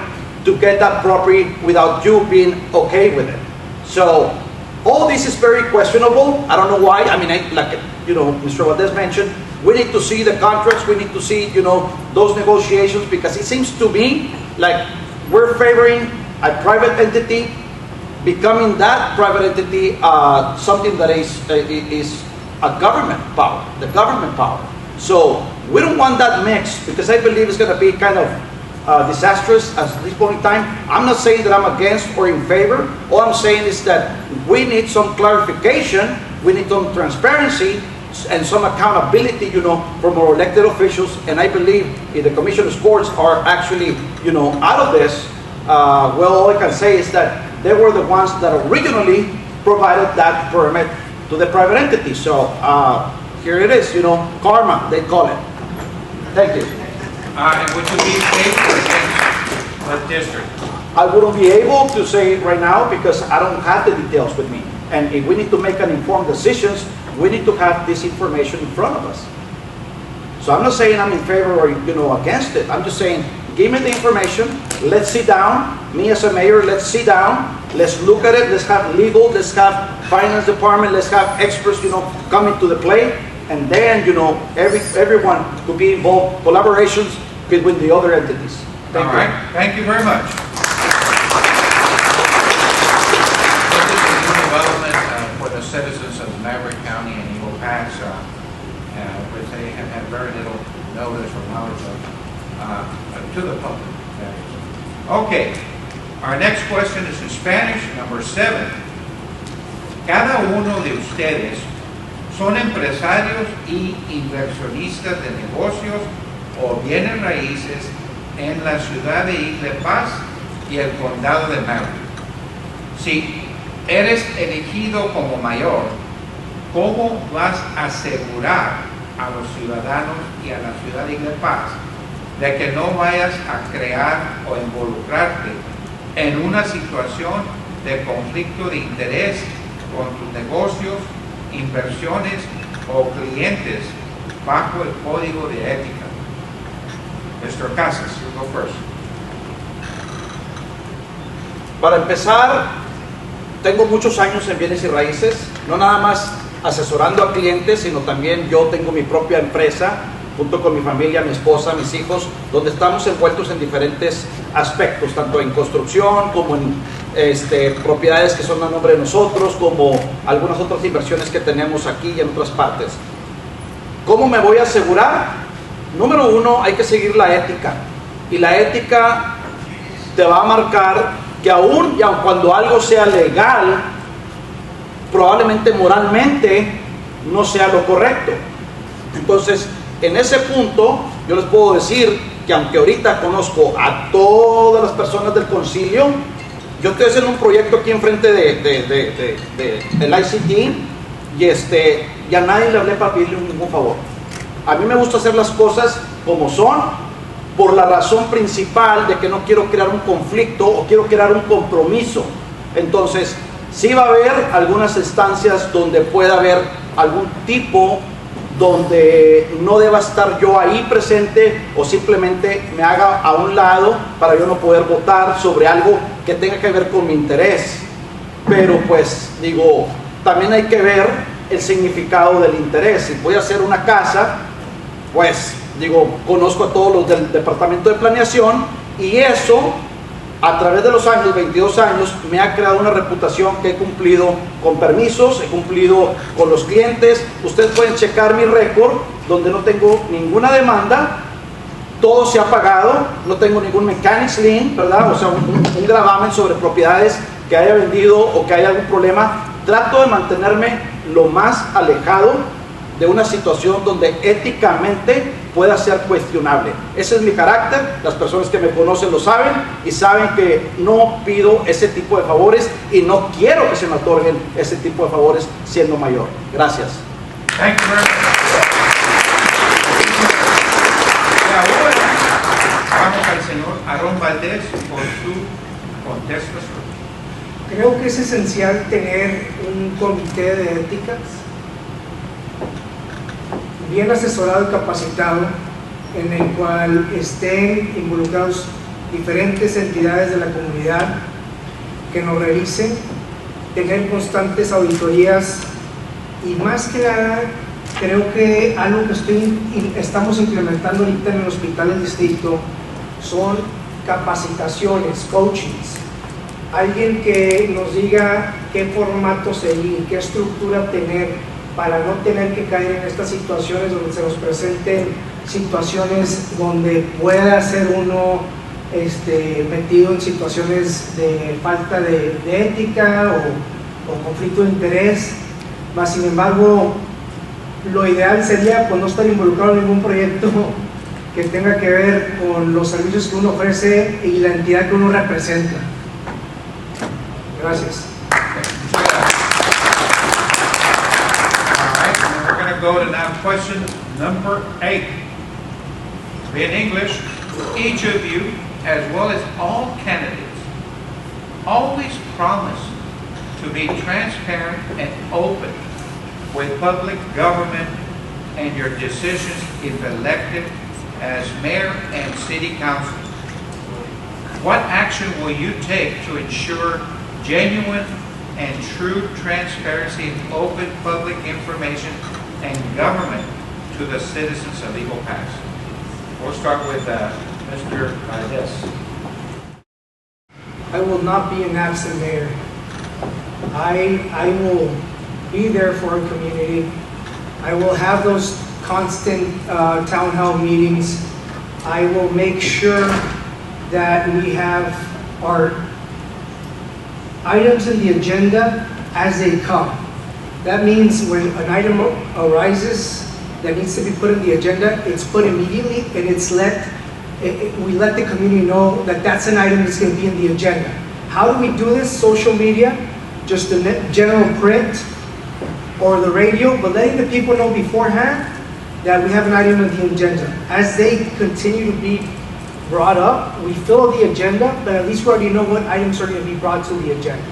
to get that property without you being okay with it. So all this is very questionable. I don't know why. I mean, like Mr. Valdez mentioned, we need to see the contracts. We need to see those negotiations, because it seems to me like we're favoring a private entity becoming that private entity something that is a government power, the government power. So we don't want that mix, because I believe it's going to be kind of disastrous at this point in time. I'm not saying that I'm against or in favor. All I'm saying is that we need some clarification, we need some transparency, and some accountability, from our elected officials. And I believe if the Commission of Sports are actually, out of this, well, all I can say is that they were the ones that originally provided that permit to the private entity. So here it is, karma, they call it. Thank you. And would you be in favor or against What district? I wouldn't be able to say it right now because I don't have the details with me. And if we need to make an informed decisions, we need to have this information in front of us. So I'm not saying I'm in favor or against it. I'm just saying, give me the information. Let's sit down. Me as a mayor, let's sit down. Let's look at it. Let's have legal. Let's have finance department. Let's have experts, coming to the plate. And then, everyone could be involved. Collaborations between the other entities. All right. Thank you very much. This is a new development for the citizens of Maverick County and Eagle Pass, which they have had very little notice or knowledge of to the public. Okay. Our next question is in Spanish, number 7. Cada uno de ustedes son empresarios y inversionistas de negocios o bienes raíces en la ciudad de Eagle Pass y el condado de Maryland. Si eres elegido como mayor, ¿cómo vas a asegurar a los ciudadanos y a la ciudad de Eagle Pass de que no vayas a crear o involucrarte en una situación de conflicto de interés con tus negocios, inversiones o clientes bajo el código de ética? Mr. Casas, you go first. Para empezar, tengo muchos años en bienes y raíces, no nada más asesorando a clientes, sino también yo tengo mi propia empresa, junto con mi familia, mi esposa, mis hijos, donde estamos envueltos en diferentes aspectos, tanto en construcción como en propiedades que son a nombre de nosotros, como algunas otras inversiones que tenemos aquí y en otras partes. ¿Cómo me voy a asegurar? Número 1, hay que seguir la ética. Y la ética te va a marcar que aun cuando algo sea legal, probablemente moralmente no sea lo correcto. Entonces, en ese punto, yo les puedo decir que aunque ahorita conozco a todas las personas del concilio, yo estoy haciendo un proyecto aquí enfrente del ICT y a nadie le hablé para pedirle ningún favor. A mí me gusta hacer las cosas como son, por la razón principal de que no quiero crear un conflicto o quiero crear un compromiso. Entonces, sí va a haber algunas instancias donde pueda haber algún tipo donde no deba estar yo ahí presente o simplemente me haga a un lado para yo no poder votar sobre algo que tenga que ver con mi interés. Pero pues digo, también hay que ver el significado del interés. Si voy a hacer una casa, pues digo, conozco a todos los del departamento de planeación y eso a través de los años, 22 años, me ha creado una reputación que he cumplido con permisos, he cumplido con los clientes. Ustedes pueden checar mi récord, donde no tengo ninguna demanda, todo se ha pagado, no tengo ningún mechanics lien, ¿verdad? O sea, un gravamen sobre propiedades que haya vendido o que haya algún problema. Trato de mantenerme lo más alejado de una situación donde éticamente pueda ser cuestionable. Ese es mi carácter, las personas que me conocen lo saben y saben que no pido ese tipo de favores y no quiero que se me otorguen ese tipo de favores siendo mayor. Gracias. Thank you very much. Y ahora vamos al señor Aarón Valdez por su contestación. Creo que es esencial tener un comité de ética bien asesorado y capacitado, en el cual estén involucrados diferentes entidades de la comunidad que nos revisen, tener constantes auditorías y más que nada creo que algo que estamos implementando ahorita en el hospital del distrito son capacitaciones, coachings. Alguien que nos diga qué formato seguir, qué estructura tener, para no tener que caer en estas situaciones donde se nos presenten situaciones donde pueda ser uno metido en situaciones de falta de ética o conflicto de interés. Mas, sin embargo, lo ideal sería pues, no estar involucrado en ningún proyecto que tenga que ver con los servicios que uno ofrece y la entidad que uno representa. Gracias. Go to now question number 8. In English, each of you as well as all candidates, always promise to be transparent and open with public government and your decisions if elected as mayor and city council. What action will you take to ensure genuine and true transparency and open public information and government to the citizens of Eagle Pass? We'll start with Mr. Valdez. I will not be an absent mayor. I will be there for our community. I will have those constant town hall meetings. I will make sure that we have our items in the agenda as they come. That means when an item arises that needs to be put in the agenda, it's put immediately and we let the community know that that's an item that's going to be in the agenda. How do we do this? Social media, just the general print or the radio, but letting the people know beforehand that we have an item on the agenda. As they continue to be brought up, we fill the agenda, but at least we already know what items are going to be brought to the agenda.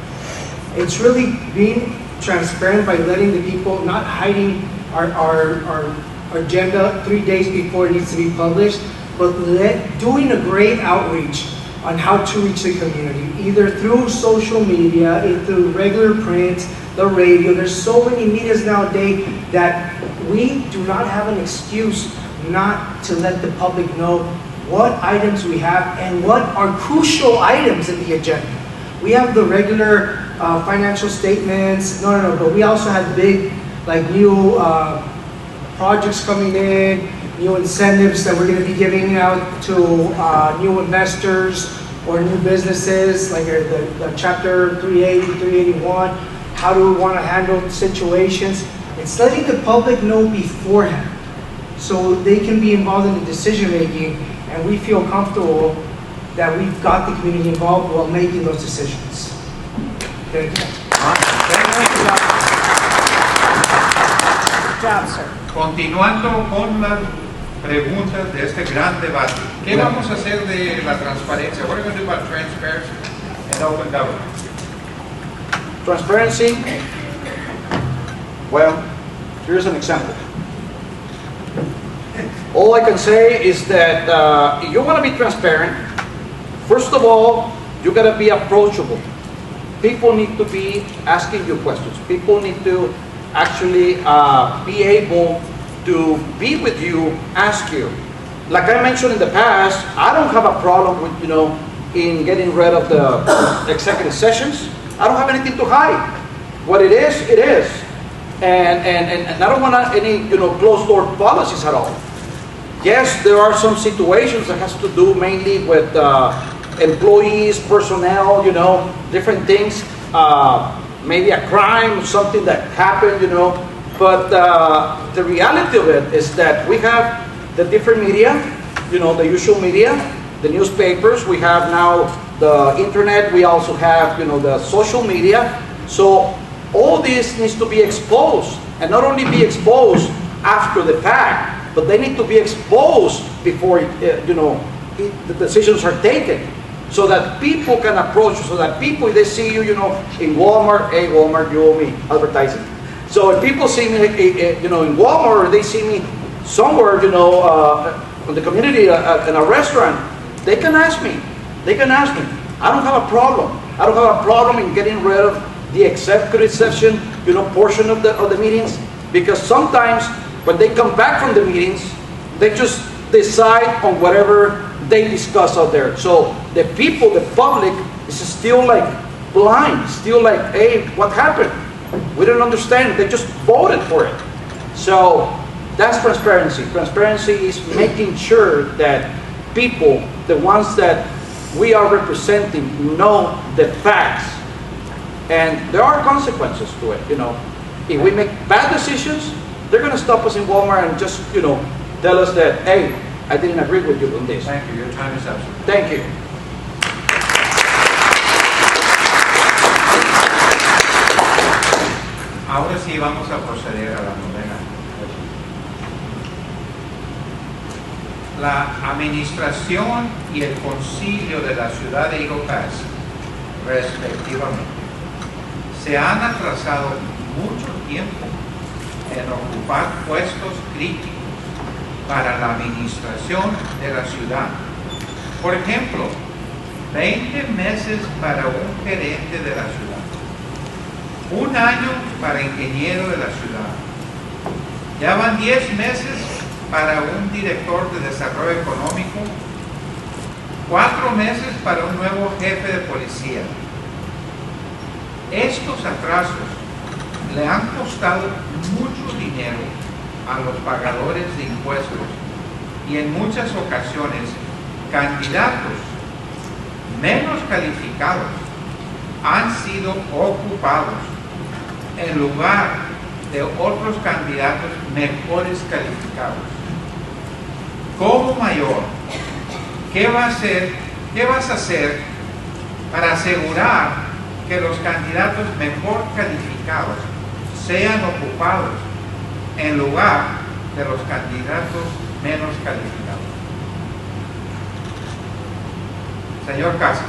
It's really being transparent by letting the people, not hiding our agenda 3 days before it needs to be published, but doing a great outreach on how to reach the community, either through social media, through regular print, the radio. There's so many medias nowadays that we do not have an excuse not to let the public know what items we have and what are crucial items in the agenda. We have the regular financial statements, but we also have big, like new projects coming in, new incentives that we're going to be giving out to new investors or new businesses, like the Chapter 380, 381. How do we want to handle situations? It's letting the public know beforehand so they can be involved in the decision making, and we feel comfortable that we've got the community involved while making those decisions. Thank you. Good job, sir. Continuando con las preguntas de este gran debate, ¿qué vamos a hacer de la transparencia? What are we going to do about transparency and open government? Transparency, well, here's an example. All I can say is that if you want to be transparent, first of all, you got to be approachable. People need to be asking you questions. People need to actually be able to be with you, ask you. Like I mentioned in the past, I don't have a problem with, in getting rid of the executive sessions. I don't have anything to hide. What it is, it is. And I don't want any, closed door policies at all. Yes, there are some situations that has to do mainly with employees, personnel, different things. Maybe a crime, something that happened, But the reality of it is that we have the different media, the usual media, the newspapers. We have now the internet. We also have, the social media. So all this needs to be exposed, and not only be exposed after the fact, but they need to be exposed before, the decisions are taken, so that people can approach you, so that people, if they see you, in Walmart, hey, Walmart, you owe me advertising. So if people see me, in Walmart, or they see me somewhere, in the community, in a restaurant, they can ask me. They can ask me. I don't have a problem. I don't have a problem in getting rid of the executive session, portion of the meetings, because sometimes when they come back from the meetings, they just decide on whatever they discuss out there. So the people, the public, is still like blind, still like, hey, what happened? We didn't understand. They just voted for it. So that's transparency. Transparency is making sure that people, the ones that we are representing, know the facts. And there are consequences to it, If we make bad decisions, they're going to stop us in Walmart and just, tell us that, hey, I didn't agree with you on this. Thank you. Your time is up. Thank you. Ahora sí vamos a proceder a la novena. la administración y el concilio de la ciudad de Eagle Pass, respectivamente, se han atrasado mucho tiempo en ocupar puestos críticos para la administración de la ciudad. Por ejemplo, 20 meses para un gerente de la ciudad, 1 año para ingeniero de la ciudad, ya van 10 meses para un director de desarrollo económico, 4 meses para un nuevo jefe de policía. Estos atrasos le han costado mucho dinero a los pagadores de impuestos y en muchas ocasiones candidatos menos calificados han sido ocupados en lugar de otros candidatos mejores calificados. Como mayor, ¿qué vas a hacer para asegurar que los candidatos mejor calificados sean ocupados en lugar de los candidatos menos calificados? Señor Casas.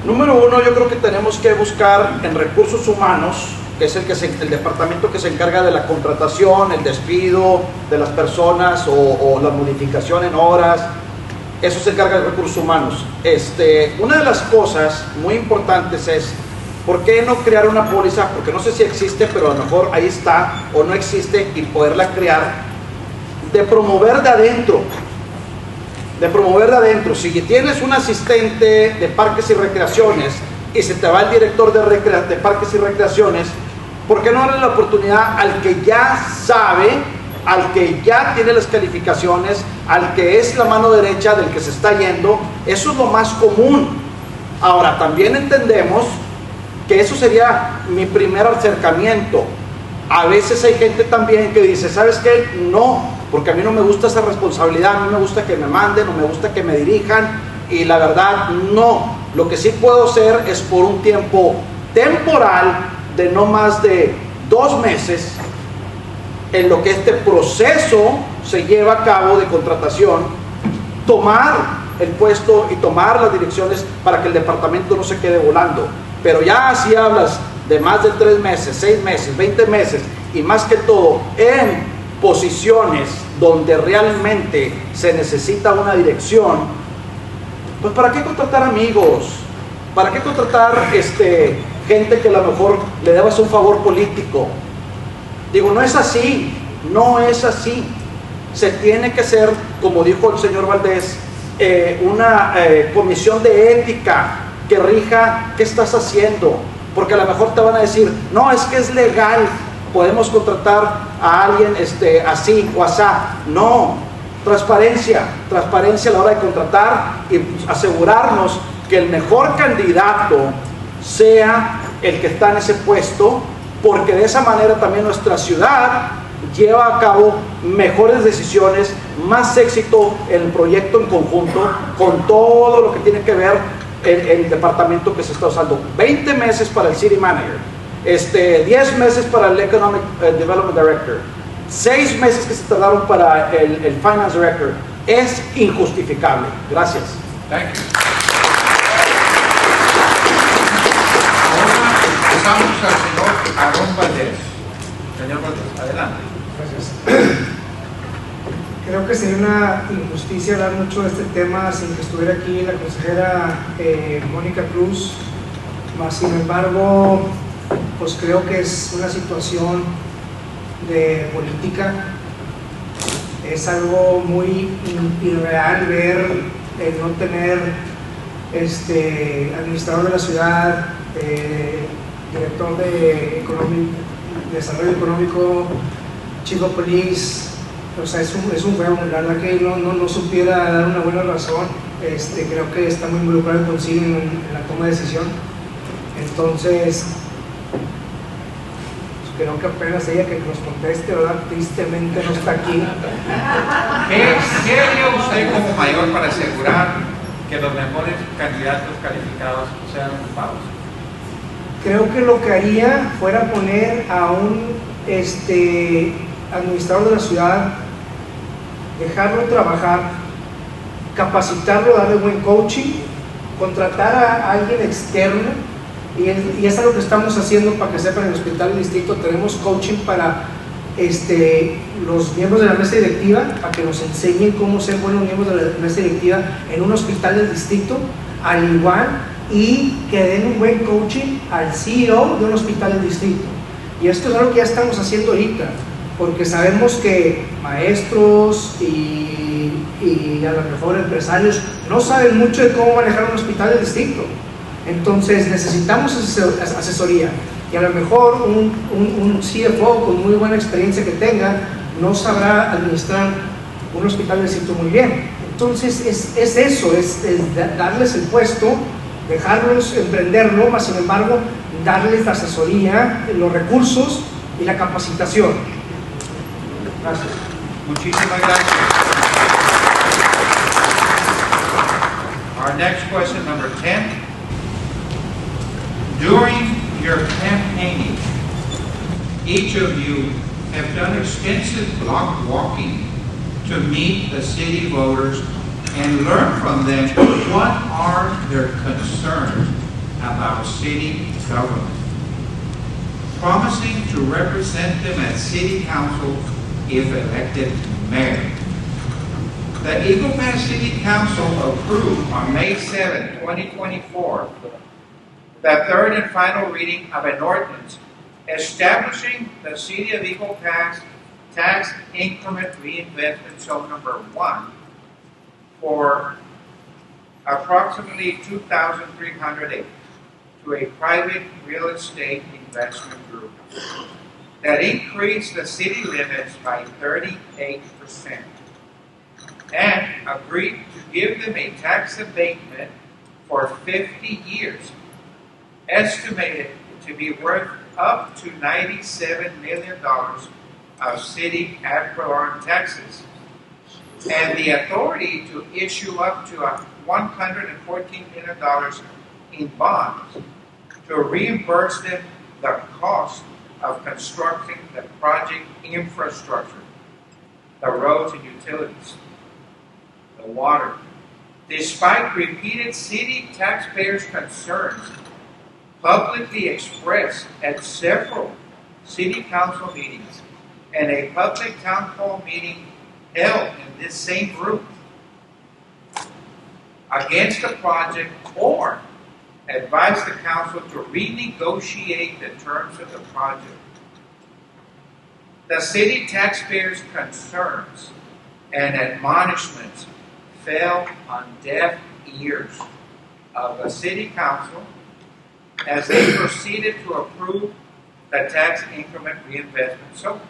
Número 1, yo creo que tenemos que buscar en recursos humanos, que es el departamento que se encarga de la contratación, el despido de las personas o la modificación en horas. Eso se encarga de recursos humanos. Una de las cosas muy importantes es, ¿por qué no crear una póliza? Porque no sé si existe, pero a lo mejor ahí está, o no existe, y poderla crear, de promover de adentro. Si tienes un asistente de parques y recreaciones y se te va el director de parques y recreaciones, ¿por qué no darle la oportunidad al que ya sabe, al que ya tiene las calificaciones, al que es la mano derecha del que se está yendo? Eso es lo más común. Ahora, también entendemos que eso sería mi primer acercamiento. A veces hay gente también que dice, ¿sabes qué? No, porque a mí no me gusta esa responsabilidad, a mí me gusta que me manden, no me gusta que me dirijan, y la verdad, no. Lo que sí puedo hacer es por un tiempo temporal de no más de 2 meses, en lo que este proceso se lleva a cabo de contratación, tomar el puesto y tomar las direcciones para que el departamento no se quede volando. Pero ya si hablas de más de 3 meses, 6 meses, 20 meses, y más que todo en posiciones donde realmente se necesita una dirección, pues ¿para qué contratar amigos? ¿Para qué contratar gente que a lo mejor le debas un favor político? Digo, no es así, no es así. Se tiene que hacer, como dijo el señor Valdez, una comisión de ética que rija qué estás haciendo, porque a lo mejor te van a decir, no, es que es legal, podemos contratar a alguien así o asá. No, transparencia a la hora de contratar y asegurarnos que el mejor candidato sea el que está en ese puesto, porque de esa manera también nuestra ciudad lleva a cabo mejores decisiones, más éxito en el proyecto en conjunto, con todo lo que tiene que ver el departamento que se está usando. 20 meses para el City Manager, 10 meses para el Economic Development Director, 6 meses que se tardaron para el Finance Director. Es injustificable. Gracias. Thank you. Ahora pasamos al señor Aarón Valdez. Señor Valdez, adelante. Gracias. Creo que sería una injusticia hablar mucho de este tema sin que estuviera aquí la consejera Mónica Cruz, mas sin embargo, pues creo que es una situación de política. Es algo muy irreal ver el no tener administrador de la ciudad, director de desarrollo económico, chief of police. O sea, es un juego. La verdad que no supiera dar una buena razón. Creo que está muy involucrado el concilio en la toma de decisión. Entonces, pues creo que apenas ella que nos conteste, ¿verdad? Tristemente no está aquí. ¿Qué haría usted como mayor para asegurar que los mejores candidatos calificados sean ocupados? Creo que lo que haría fuera poner a un administrador de la ciudad dejarlo trabajar, capacitarlo, darle buen coaching, contratar a alguien externo, y es algo que estamos haciendo. Para que sepan, en el Hospital del Distrito tenemos coaching para los miembros de la mesa directiva, para que nos enseñen cómo ser buenos miembros de la mesa directiva en un hospital del distrito, al igual, y que den un buen coaching al CEO de un hospital del distrito. Y esto es algo que ya estamos haciendo ahorita, porque sabemos que maestros y a lo mejor empresarios no saben mucho de cómo manejar un hospital del distrito. Entonces necesitamos asesoría, y a lo mejor un CFO con muy buena experiencia que tenga no sabrá administrar un hospital del distrito muy bien. Entonces es eso, es darles el puesto, dejarlos emprenderlo, mas sin embargo darles la asesoría, los recursos y la capacitación. Gracias. Muchísimas gracias. Our next question, number 10. During your campaigning, each of you have done extensive block walking to meet the city voters and learn from them what are their concerns about city government, promising to represent them at city council if elected mayor. The Eagle Pass City Council approved on May 7, 2024, the third and final reading of an ordinance establishing the City of Eagle Pass Tax Increment Reinvestment Zone number 1 for approximately 2,300 acres to a private real estate investment group that increased the city limits by 38% and agreed to give them a tax abatement for 50 years, estimated to be worth up to $97 million of city ad valorem taxes, and the authority to issue up to $114 million in bonds to reimburse them the cost of constructing the project infrastructure, the roads and utilities, the water. Despite repeated city taxpayers' concerns publicly expressed at several city council meetings and a public town hall meeting held in this same room against the project, or advised the council to renegotiate the terms of the project. The city taxpayers' concerns and admonishments fell on deaf ears of the city council as they proceeded to approve the tax increment reinvestment zone.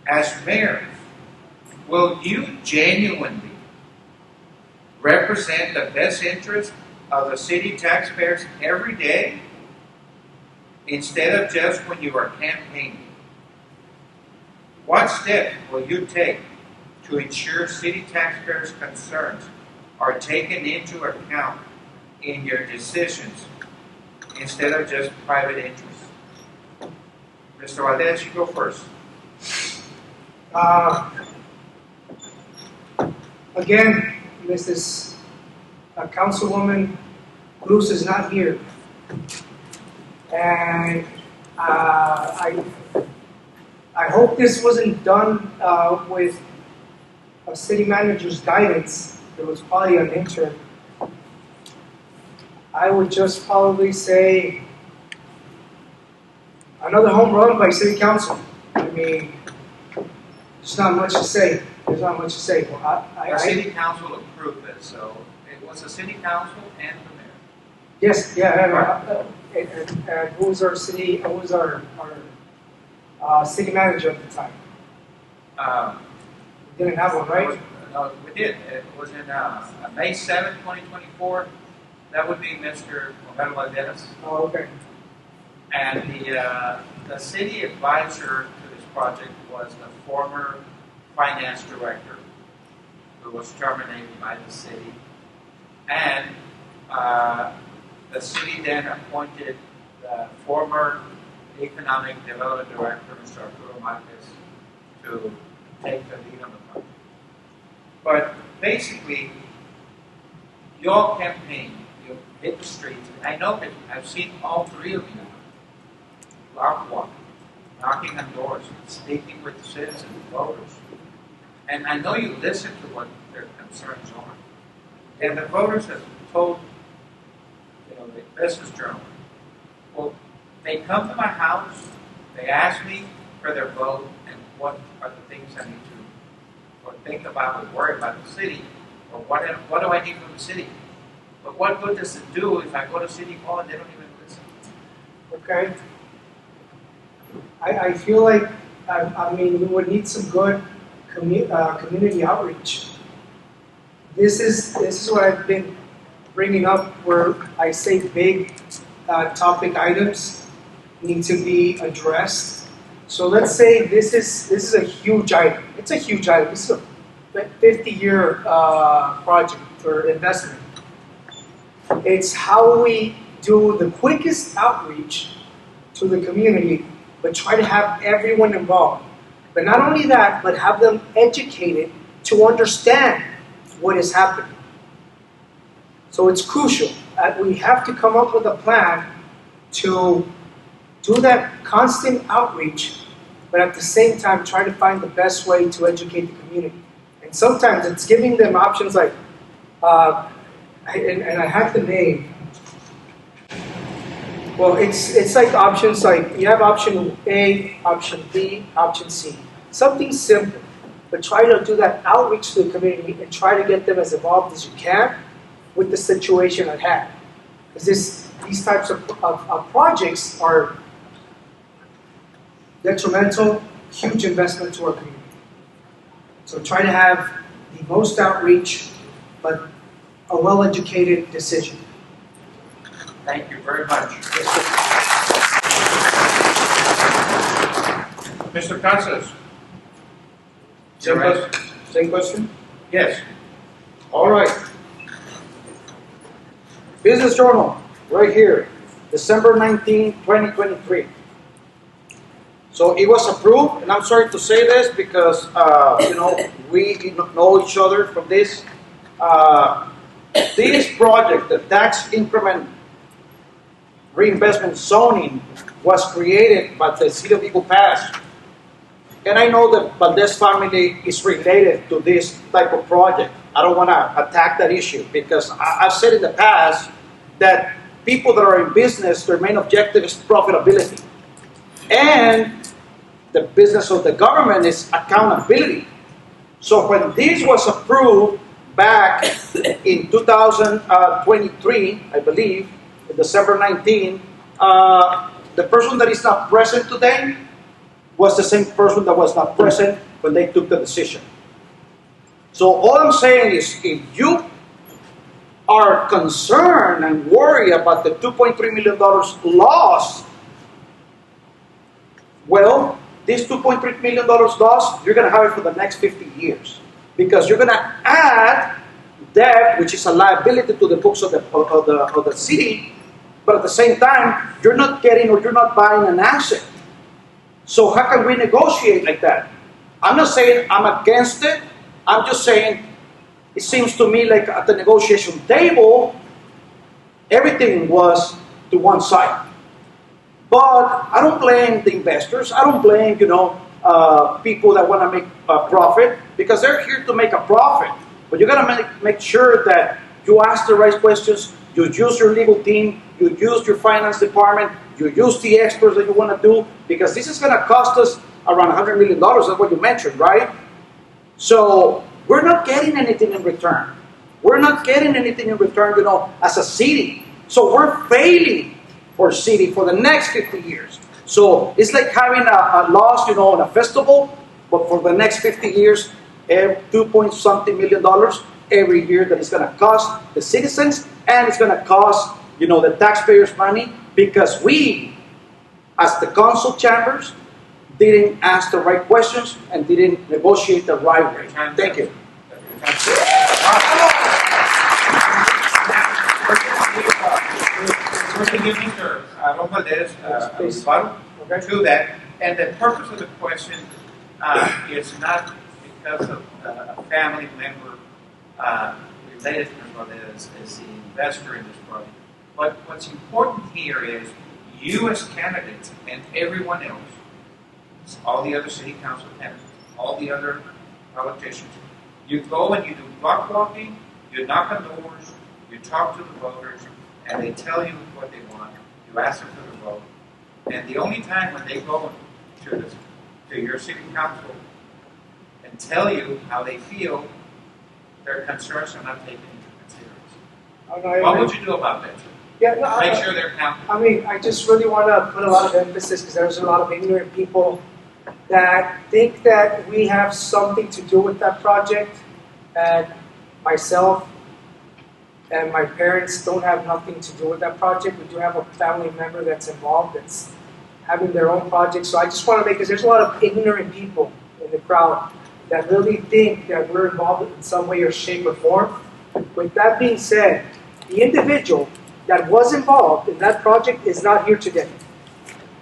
As mayor, will you genuinely represent the best interest of the city taxpayers every day instead of just when you are campaigning? What steps will you take to ensure city taxpayers' concerns are taken into account in your decisions instead of just private interests? Mr. Valdez, you go first. Again, Mrs. Councilwoman Cruz is not here, and I hope this wasn't done with a city manager's guidance. It was probably an intern. I would just probably say another home run by city council. I mean, there's not much to say. There's not much to say. The city council approved this, so it was the city council and the mayor. Yes, yeah. And who was our city? Who was our city manager at the time? We didn't have one, right? No, we did. It was in May 7, 2024. That would be Mr. Mayoral Debate. Oh, okay. And the city advisor to this project was the former finance director who was terminated by the city. And the city then appointed the former economic development director, Mr. Arturo Marquez, to take the lead on the project. But basically, your campaign, you hit the streets. I know that I've seen all three of you block walking, knocking on doors, speaking with citizens, voters. And I know you listen to what their concerns are. And the voters have told, the Business Journal, well, they come to my house, they ask me for their vote, and what are the things I need to think about or worry about the city, or what do I need from the city? But what good does it do if I go to City Hall and they don't even listen? Okay. I feel like, we would need some good community outreach. This is what I've been bringing up, where I say big topic items need to be addressed. So let's say this is a huge item. It's a huge item. This is a 50-year project or investment. It's how we do the quickest outreach to the community, but try to have everyone involved. But not only that, but have them educated to understand what is happening. So it's crucial that we have to come up with a plan to do that constant outreach, but at the same time try to find the best way to educate the community. And sometimes it's giving them options like, and I have the name. Well, it's like options like, you have option A, option B, option C. Something simple, but try to do that outreach to the community and try to get them as involved as you can with the situation at hand. Because these types of projects are detrimental, huge investment to our community. So try to have the most outreach, but a well-educated decision. Thank you very much. Mr. Casas. Same question? Yes. All right. Business Journal, right here, December 19, 2023. So it was approved, and I'm sorry to say this because, we did not know each other from this. This project, the tax increment reinvestment zoning, was created by the City of Eagle Pass. And I know the Valdez family is related to this type of project. I don't want to attack that issue because I've said in the past that people that are in business, their main objective is profitability. And the business of the government is accountability. So when this was approved back in 2023, I believe, December 19, the person that is not present today was the same person that was not present when they took the decision. So all I'm saying is, if you are concerned and worried about the $2.3 million loss, well, this $2.3 million loss, you're going to have it for the next 50 years. Because you're going to add debt, which is a liability to the books of the city, but at the same time, you're not getting or you're not buying an asset. So how can we negotiate like that? I'm not saying I'm against it. I'm just saying it seems to me like at the negotiation table, everything was to one side. But I don't blame the investors. I don't blame, people that want to make a profit, because they're here to make a profit. But you got to make sure that you ask the right questions, you use your legal team, you use your finance department, you use the experts that you want to do, because this is going to cost us around $100 million. That's what you mentioned, right? So we're not getting anything in return. We're not getting anything in return, as a city. So we're failing for city for the next 50 years. So it's like having a loss, in a festival, but for the next 50 years, $2-point-something million every year that is going to cost the citizens, and it's going to cost, the taxpayers' money, because we, as the council chambers, didn't ask the right questions and didn't negotiate the right way. Thank you. We're going to give Mr. Valdez to that. And the purpose of the question is not because of a family member related to Ms. Valdez is the investor in this project. But what's important here is you as candidates and everyone else, all the other city council candidates, all the other politicians, you go and you do block walking, you knock on doors, you talk to the voters, and they tell you what they want. You ask them for the vote. And the only time when they go to your city council and tell you how they feel, their concerns are not taken into consideration. What would you do about that? Yeah, no, Make sure they're counted. I mean, I just really want to put a lot of emphasis because there's a lot of ignorant people that think that we have something to do with that project, and myself and my parents don't have nothing to do with that project. We do have a family member that's involved, that's having their own project. So I just want to make, because there's a lot of ignorant people in the crowd that really think that we're involved in some way or shape or form. With that being said, the individual that was involved in that project is not here today.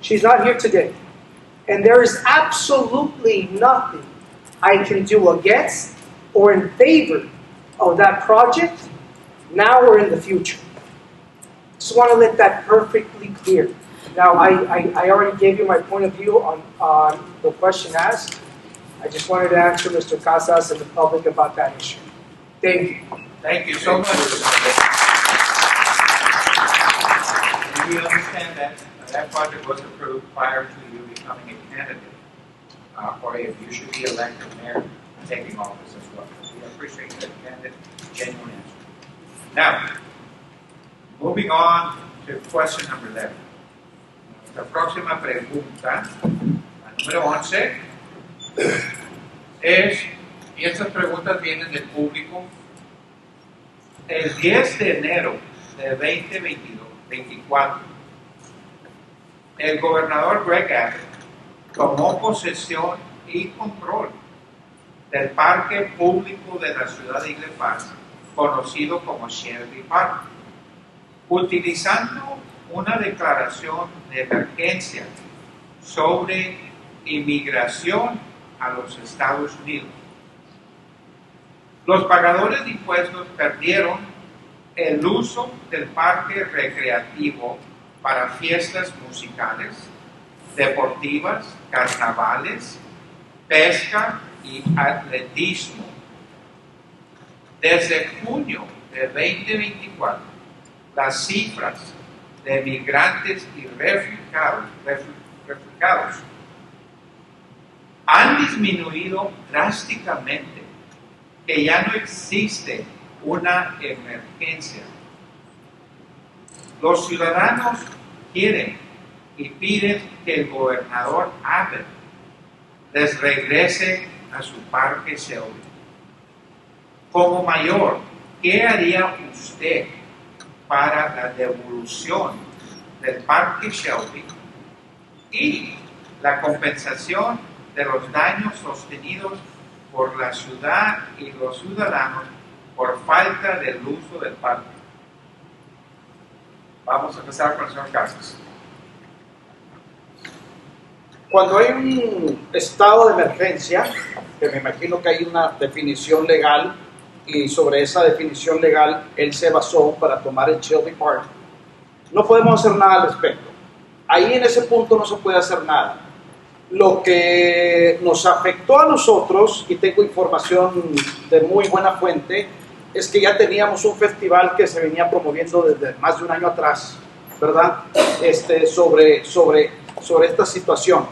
She's not here today. And there is absolutely nothing I can do against or in favor of that project now or in the future. Just want to let that perfectly clear. Now, I already gave you my point of view on the question asked. I just wanted to answer Mr. Casas and the public about that issue. Thank you. Thank you so much. And we understand that that project was approved prior to you becoming a candidate, or if you should be elected mayor taking office as well. We appreciate that candid, genuine answer. Now, moving on to question number 11. La próxima pregunta, la número 11, es, y estas preguntas vienen del público. El 10 de enero de 2024, el gobernador Greg Abbott tomó posesión y control del parque público de la ciudad de Eagle Pass, conocido como Shelby Park, utilizando una declaración de emergencia sobre inmigración a los Estados Unidos. Los pagadores de impuestos perdieron el uso del parque recreativo para fiestas musicales, deportivas, carnavales, pesca y atletismo. Desde junio de 2024, las cifras de migrantes y refugiados han disminuido drásticamente, que ya no existe una emergencia. Los ciudadanos quieren y piden que el gobernador Abbott les regrese a su parque Shelby. Como mayor, ¿qué haría usted para la devolución del parque Shelby y la compensación de los daños sostenidos por la ciudad y los ciudadanos por falta del uso del parque? Vamos a empezar con el señor Casas. Cuando hay un estado de emergencia, que me imagino que hay una definición legal, y sobre esa definición legal él se basó para tomar el Shelby Park, no podemos hacer nada al respecto. Ahí en ese punto no se puede hacer nada. Lo que nos afectó a nosotros, y tengo información de muy buena fuente, es que ya teníamos un festival que se venía promoviendo desde más de un año atrás, ¿verdad? Sobre esta situación.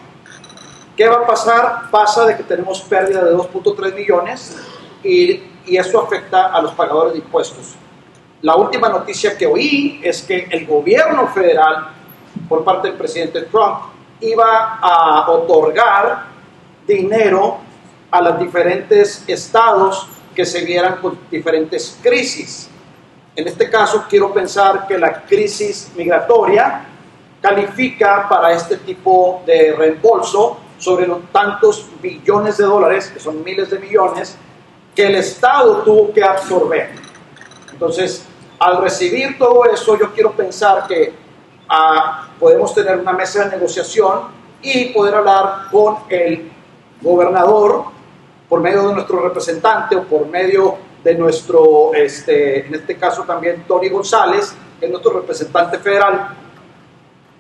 ¿Qué va a pasar? Pasa de que tenemos pérdida de 2.3 millones y eso afecta a los pagadores de impuestos. La última noticia que oí es que el gobierno federal, por parte del presidente Trump, iba a otorgar dinero a los diferentes estados que se vieran con diferentes crisis. En este caso, quiero pensar que la crisis migratoria califica para este tipo de reembolso sobre los tantos billones de dólares, que son miles de millones, que el Estado tuvo que absorber. Entonces, al recibir todo eso, yo quiero pensar que podemos tener una mesa de negociación y poder hablar con el gobernador por medio de nuestro representante o por medio de nuestro, en este caso también Tony González, que es nuestro representante federal,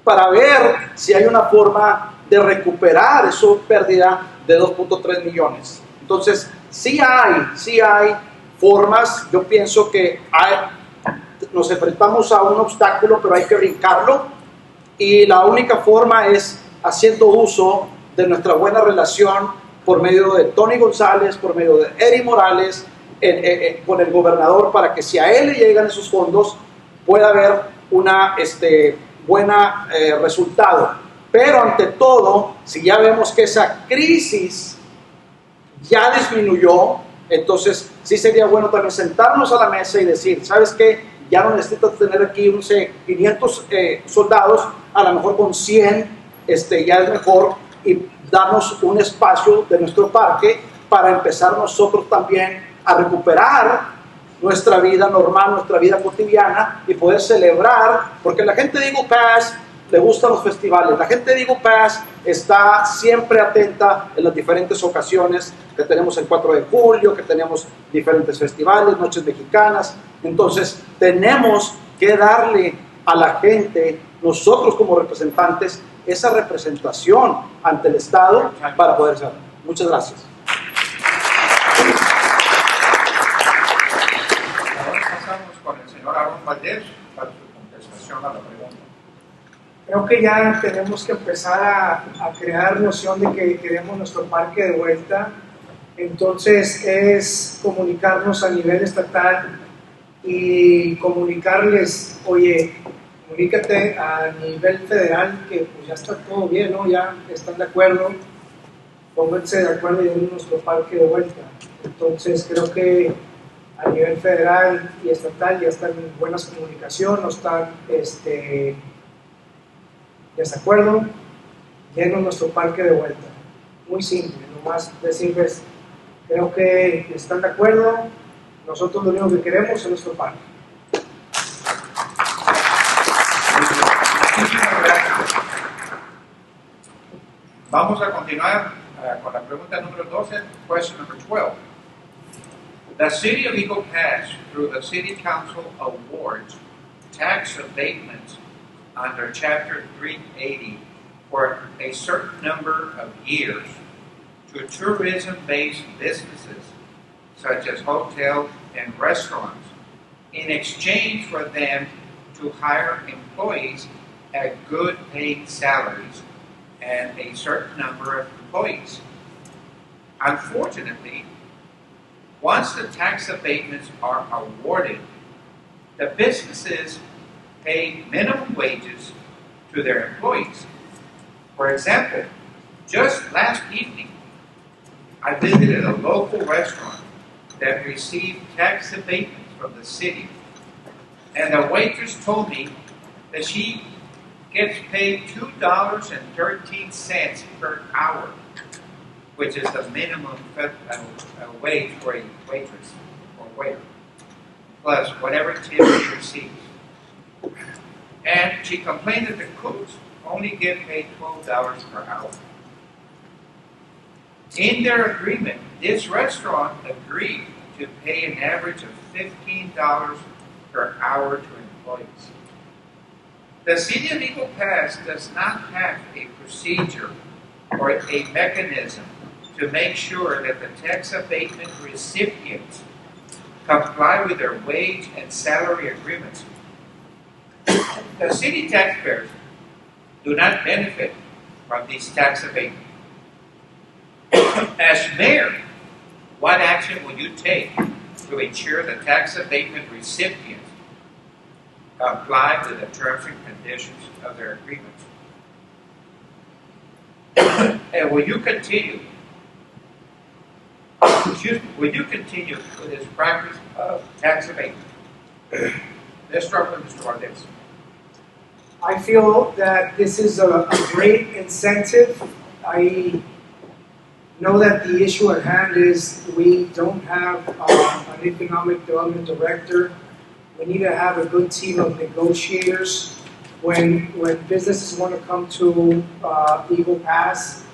para ver si hay una forma de recuperar esa pérdida de 2.3 millones. Entonces, sí hay formas. Yo pienso que nos enfrentamos a un obstáculo, pero hay que brincarlo, y la única forma es haciendo uso de nuestra buena relación por medio de Tony González, por medio de Eddie Morales, con el gobernador, para que si a él le llegan esos fondos pueda haber una buena resultado. Pero ante todo, si ya vemos que esa crisis ya disminuyó, entonces sí sería bueno también sentarnos a la mesa y decir, ¿sabes qué? Ya no necesitas tener aquí 500 soldados, a lo mejor con 100 ya es mejor, y darnos un espacio de nuestro parque para empezar nosotros también a recuperar nuestra vida normal, nuestra vida cotidiana, y poder celebrar, porque la gente de Eagle Pass le gustan los festivales, la gente de Eagle Pass está siempre atenta en las diferentes ocasiones que tenemos el 4 de julio, que tenemos diferentes festivales, noches mexicanas. Entonces tenemos que darle a la gente, nosotros como representantes, esa representación ante el Estado para poder ser. Muchas gracias. Ahora pasamos con el señor Aaron Valdez para su contestación a la pregunta. Creo que ya tenemos que empezar a crear noción de que queremos nuestro parque de vuelta. Entonces es comunicarnos a nivel estatal y comunicarles, oye, comunícate a nivel federal que pues ya está todo bien, ¿no? Ya están de acuerdo, pónganse de acuerdo y den nuestro parque de vuelta. Entonces creo que a nivel federal y estatal ya están en buenas comunicaciones, no están desacuerdo, lleno nuestro parque de vuelta. Muy simple, nomás decirles, creo que están de acuerdo, nosotros lo único que queremos es nuestro parque. Muchísimas gracias. Vamos a continuar con la pregunta número 12, question number 12. The City of Eagle Pass, through the City Council, awards tax abatements under Chapter 380 for a certain number of years to tourism-based businesses such as hotels and restaurants in exchange for them to hire employees at good paid salaries and a certain number of employees. Unfortunately, once the tax abatements are awarded, the businesses pay minimum wages to their employees. For example, just last evening, I visited a local restaurant that received tax abatements from the city, and the waitress told me that she gets paid $2.13 per hour, which is the minimum wage for a waitress or waiter, plus whatever tip she receives. And she complained that the cooks only get paid $12 per hour. In their agreement, this restaurant agreed to pay an average of $15 per hour to employees. The City of Eagle Pass does not have a procedure or a mechanism to make sure that the tax abatement recipients comply with their wage and salary agreements. The city taxpayers do not benefit from these tax abatements. As mayor, what action will you take to ensure the tax abatement recipients comply with the terms and conditions of their agreements? And will you continue with this practice of tax abatement? Let's start with Mr. Valdez. I feel that this is a great incentive. I know that the issue at hand is we don't have an economic development director. We need to have a good team of negotiators. When businesses want to come to Eagle Pass,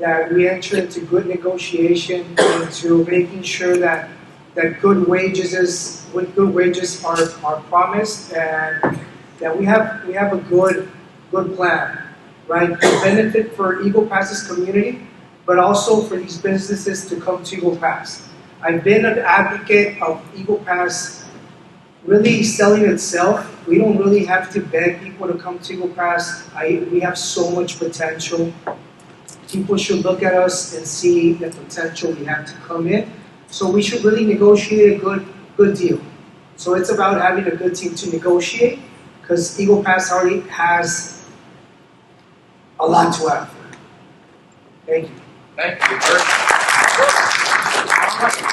that we enter into good negotiation, into making sure that good wages are promised, and that we have a good plan, right? To benefit for Eagle Pass's community, but also for these businesses to come to Eagle Pass. I've been an advocate of Eagle Pass really selling itself. We don't really have to beg people to come to Eagle Pass. We have so much potential. People should look at us and see the potential we have to come in. So we should really negotiate a good deal. So it's about having a good team to negotiate, because Eagle Pass already has a lot to offer. Thank you. Thank you very much.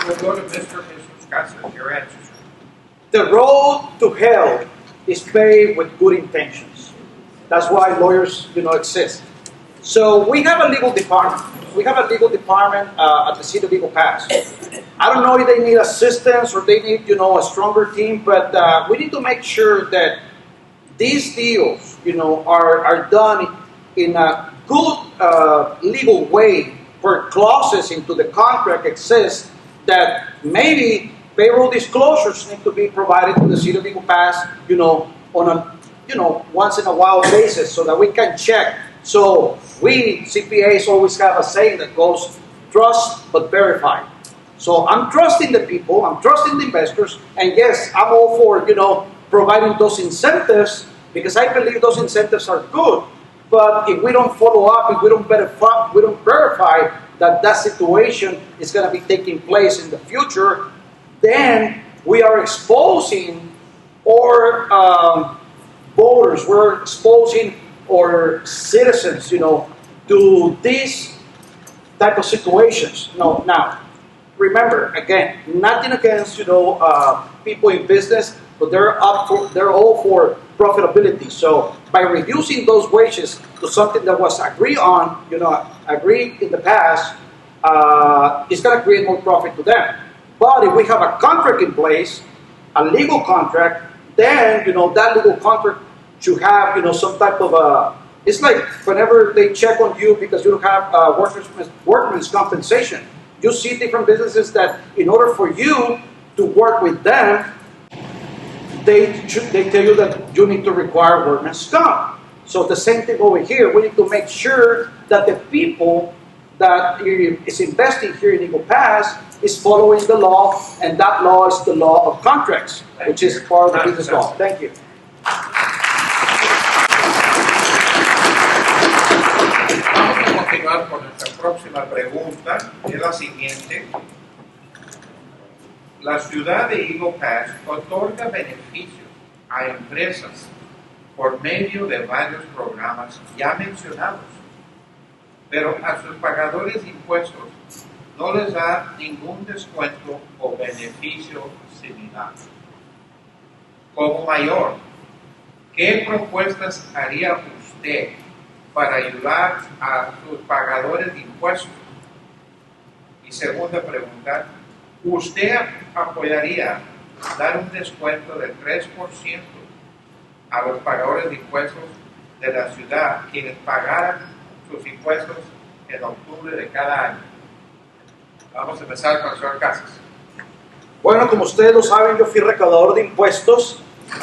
We'll go to Mr. Casas. Your answer. The road to hell is paved with good intentions. That's why lawyers, exist. So we have a legal department. We have a legal department at the City of Eagle Pass. I don't know if they need assistance or they need, a stronger team, but we need to make sure that these deals, are done in a good legal way, where clauses into the contract exist that maybe payroll disclosures need to be provided to the City of Eagle Pass, on a, once in a while basis, so that we can check. So we CPAs always have a saying that goes, trust but verify. So I'm trusting the people, I'm trusting the investors, and yes, I'm all for, providing those incentives, because I believe those incentives are good. But if we don't follow up, if we don't verify that situation is going to be taking place in the future, then we are exposing our voters, we're exposing our citizens, to these type of situations. Now, remember, again, nothing against, people in business, but they're all for profitability. So by reducing those wages to something that was agreed in the past, it's going to create more profit to them. But if we have a contract in place, a legal contract, then, that legal contract should have, some type of it's like whenever they check on you because you don't have workman's compensation. You see different businesses that in order for you to work with them, they tell you that you need to require workman's comp. So the same thing over here. We need to make sure that the people that is investing here in Eagle Pass is following the law, and that law is the law of contracts, which is part of the business law. Thank you. Vamos a continuar con nuestra próxima pregunta, es la siguiente. La ciudad de Eagle Pass otorga beneficios a empresas por medio de varios programas ya mencionados, pero a sus pagadores de impuestos no les da ningún descuento o beneficio similar. Como mayor, ¿qué propuestas haría usted para ayudar a sus pagadores de impuestos? Y segunda pregunta, ¿usted apoyaría dar un descuento del 3% a los pagadores de impuestos de la ciudad quienes pagaran sus impuestos en octubre de cada año? Vamos a empezar con el señor Casas. Bueno, como ustedes lo saben, yo fui recaudador de impuestos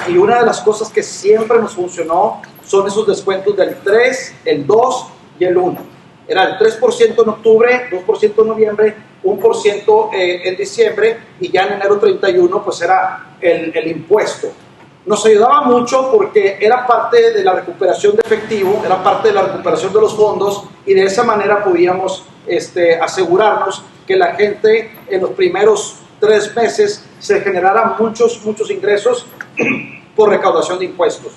y una de las cosas que siempre nos funcionó son esos descuentos del 3, el 2 y el 1. Era el 3% en octubre, 2% en noviembre, 1% en diciembre, y ya en enero 31 pues era el impuesto. Nos ayudaba mucho porque era parte de la recuperación de efectivo, era parte de la recuperación de los fondos, y de esa manera podíamos asegurarnos que la gente en los primeros 3 meses se generaran muchos ingresos por recaudación de impuestos.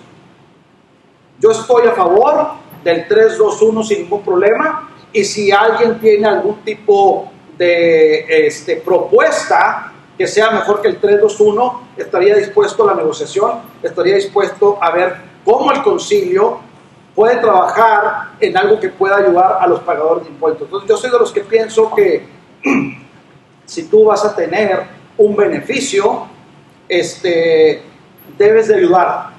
Yo estoy a favor del 3-2-1 sin ningún problema, y si alguien tiene algún tipo de propuesta que sea mejor que el 3-2-1, estaría dispuesto a la negociación, estaría dispuesto a ver cómo el concilio puede trabajar en algo que pueda ayudar a los pagadores de impuestos. Entonces yo soy de los que pienso que si tú vas a tener un beneficio, debes de ayudar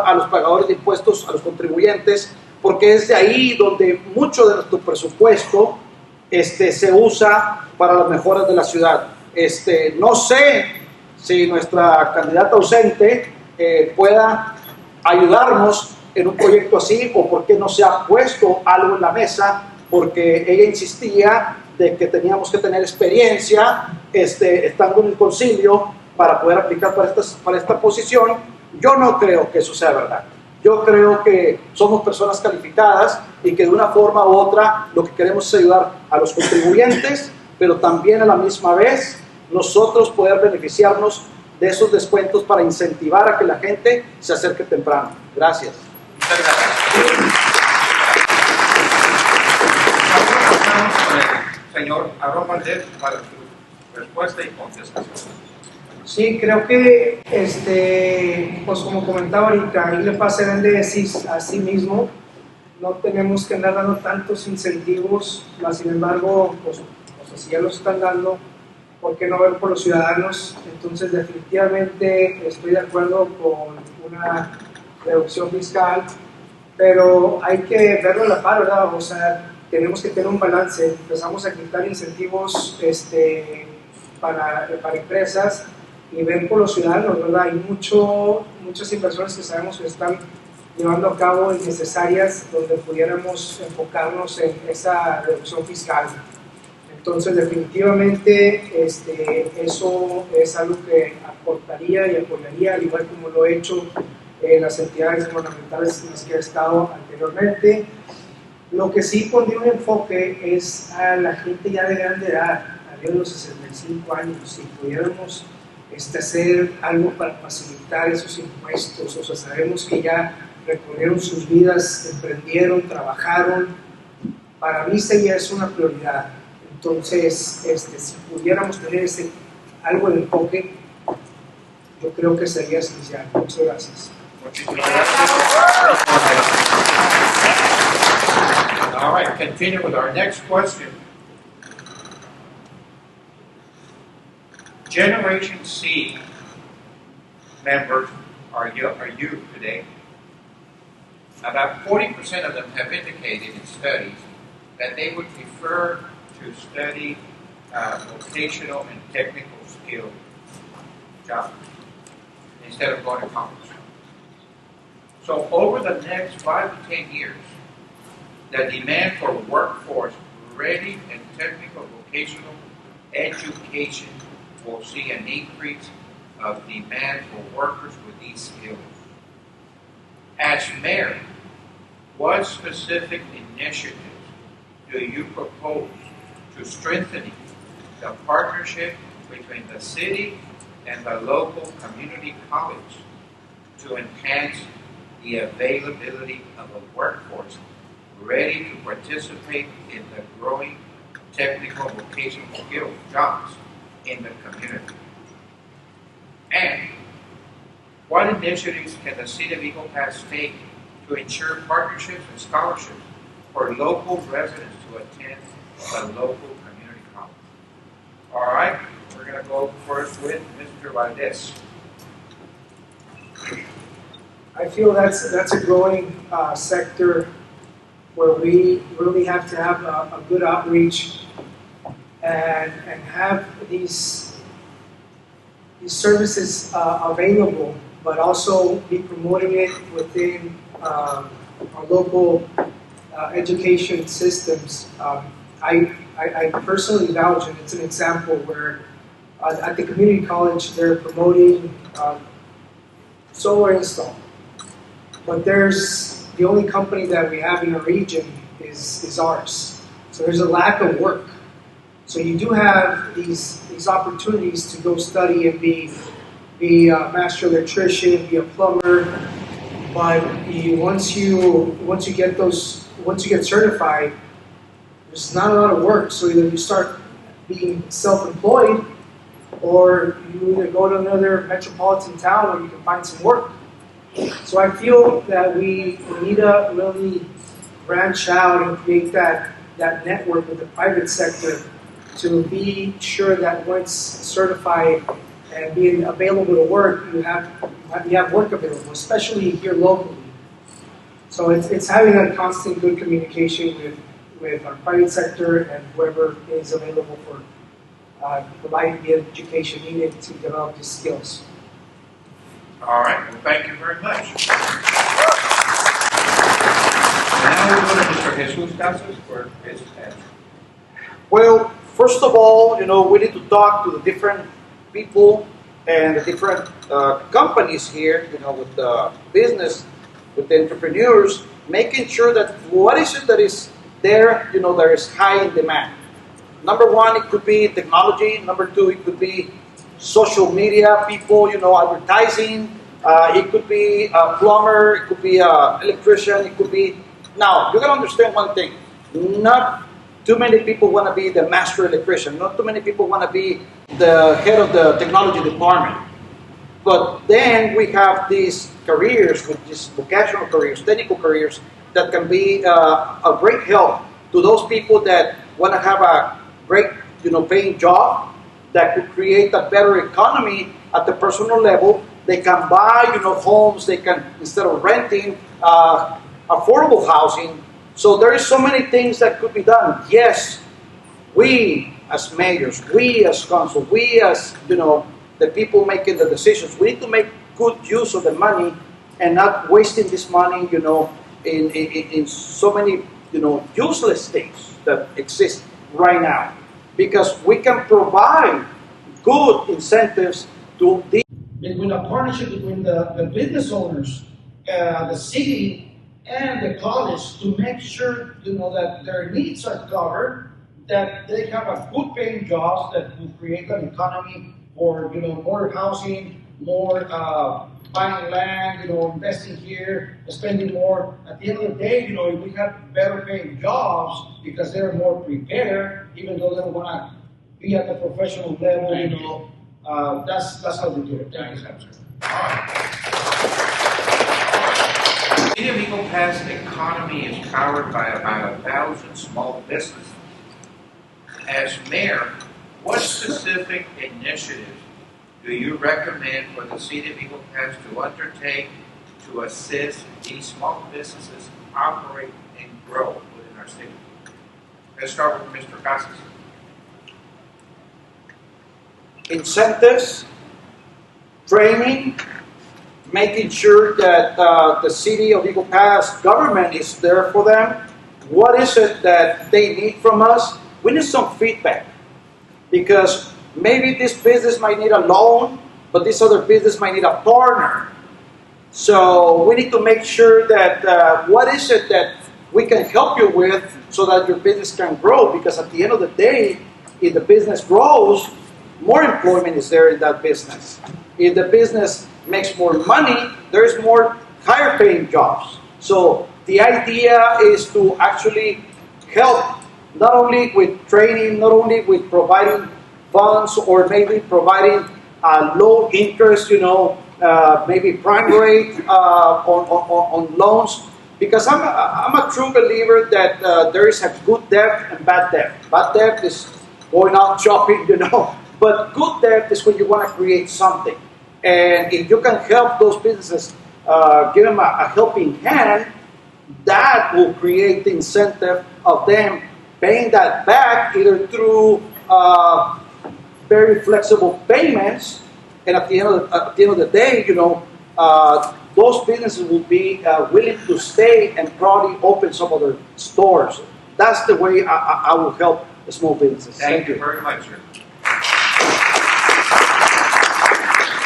a los pagadores de impuestos, a los contribuyentes, porque es de ahí donde mucho de nuestro presupuesto se usa para las mejoras de la ciudad. No sé si nuestra candidata ausente pueda ayudarnos en un proyecto así, o por qué no se ha puesto algo en la mesa, porque ella insistía de que teníamos que tener experiencia estando en el concilio para poder aplicar para esta posición. Yo no creo que eso sea verdad. Yo creo que somos personas calificadas y que de una forma u otra lo que queremos es ayudar a los contribuyentes, pero también a la misma vez nosotros poder beneficiarnos de esos descuentos para incentivar a que la gente se acerque temprano. Gracias. Muchas gracias. Ahora pasamos con el señor Aarón Valdez para su respuesta y contestación. Sí, creo que, pues como comentaba ahorita, ahí le pasa grande a sí mismo, no tenemos que andar dando tantos incentivos, mas sin embargo, pues si ya los están dando, ¿por qué no ver por los ciudadanos? Entonces, definitivamente estoy de acuerdo con una reducción fiscal, pero hay que verlo a la par, ¿verdad? O sea, tenemos que tener un balance. Empezamos a quitar incentivos para empresas y ver por los ciudadanos, ¿verdad? Hay muchas inversiones que sabemos que están llevando a cabo innecesarias, donde pudiéramos enfocarnos en esa reducción fiscal. Entonces, definitivamente, eso es algo que aportaría y apoyaría, al igual como lo he hecho en las entidades gubernamentales en las que he estado anteriormente. Lo que sí pondría un enfoque es a la gente ya de grande edad, a los 65 años, si pudiéramos hacer algo para facilitar esos impuestos. O sea, sabemos que ya recorrieron sus vidas, emprendieron, trabajaron. Para mí sería eso una prioridad. Entonces, si pudiéramos tener algo de enfoque, yo creo que sería esencial. Muchas gracias. Muchísimas gracias. All right, continue with our next question. Generation C members are you today. About 40% of them have indicated in studies that they would prefer to study vocational and technical skill jobs instead of going to college. So over the next 5 to 10 years, the demand for workforce ready and technical vocational education will see an increase of demand for workers with these skills. As mayor, what specific initiatives do you propose to strengthening the partnership between the city and the local community college to enhance the availability of a workforce ready to participate in the growing technical vocational skill jobs in the community? And what initiatives can the City of Eagle Pass take to ensure partnerships and scholarships for local residents to attend the local community college? All right, we're going to go first with Mr. Valdez. I feel that's a growing sector where we really have to have a good outreach and have these services available, but also be promoting it within our local education systems. I personally vouch, and it's an example where at the community college they're promoting solar install, but the only company that we have in the region is ours. So there's a lack of work. So you do have these opportunities to go study and be a master electrician, be a plumber, but once you get certified, there's not a lot of work. So either you start being self-employed, or you either go to another metropolitan town where you can find some work. So I feel that we need to really branch out and create that network with the private sector to be sure that once certified and being available to work, you have work available, especially here locally. So it's having a constant good communication with our private sector and whoever is available for providing the education needed to develop these skills. All right, well, thank you very much. Now we go to Mr. Jesus Casas for his answer. Well, first of all, we need to talk to the different people and the different companies here, with the business, with the entrepreneurs, making sure that what is it that is there, there is high in demand. Number one, it could be technology. Number two, it could be social media, people, advertising. It could be a plumber. It could be an electrician. It could be... Now, you got to understand one thing. Not too many people want to be the master electrician. Not too many people want to be the head of the technology department. But then we have these careers, which is vocational careers, technical careers, that can be a great help to those people that want to have a great, paying job that could create a better economy at the personal level. They can buy, homes. They can, instead of renting, affordable housing. So there is so many things that could be done. Yes, we as mayors, we as council, we as, the people making the decisions, we need to make good use of the money and not wasting this money, in so many, useless things that exist right now. Because we can provide good incentives to these. Between a partnership between the business owners, the city, and the college to make sure, that their needs are covered, that they have a good paying jobs that will create an economy for, more housing, more buying land, investing here, spending more. At the end of the day, if we have better paying jobs because they're more prepared, even though they don't want to be at the professional level, that's how we do it. Thank you, sir. The City of Eagle Pass economy is powered by about 1,000 small businesses. As mayor, what specific initiatives do you recommend for the City of Eagle Pass to undertake to assist these small businesses operate and grow within our city? Let's start with Mr. Casas. Incentives, training, making sure that the City of Eagle Pass government is there for them. What is it that they need from us? We need some feedback, because maybe this business might need a loan, but this other business might need a partner. So we need to make sure that what is it that we can help you with so that your business can grow, because at the end of the day, if the business grows, more employment is there in that business. If the business makes more money, there's more higher paying jobs. So the idea is to actually help not only with training, not only with providing funds or maybe providing low interest, maybe prime rate on loans. Because I'm a true believer that there is a good debt and bad debt. Bad debt is going out shopping, But good debt is when you want to create something. And if you can help those businesses, give them a helping hand, that will create the incentive of them paying that back either through very flexible payments. And at the end of the day, those businesses will be willing to stay and probably open some other stores. That's the way I will help the small businesses. Thank you very much, sir.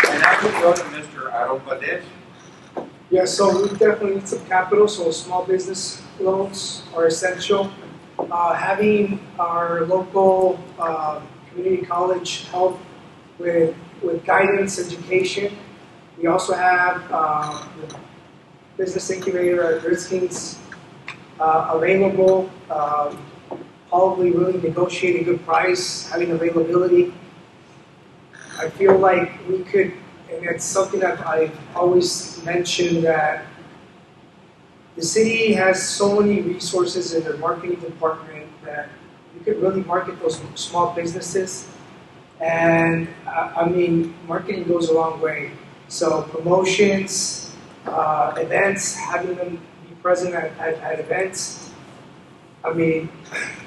And now we go to Mr. Valdez. Yeah, so we definitely need some capital, so small business loans are essential. Having our local community college help with guidance, education. We also have the business incubator at Riskings available, probably really negotiate a good price, having availability. I feel like we could, and it's something that I've always mentioned, that the city has so many resources in their marketing department that you could really market those small businesses. And marketing goes a long way. So promotions, events, having them be present at events. I mean,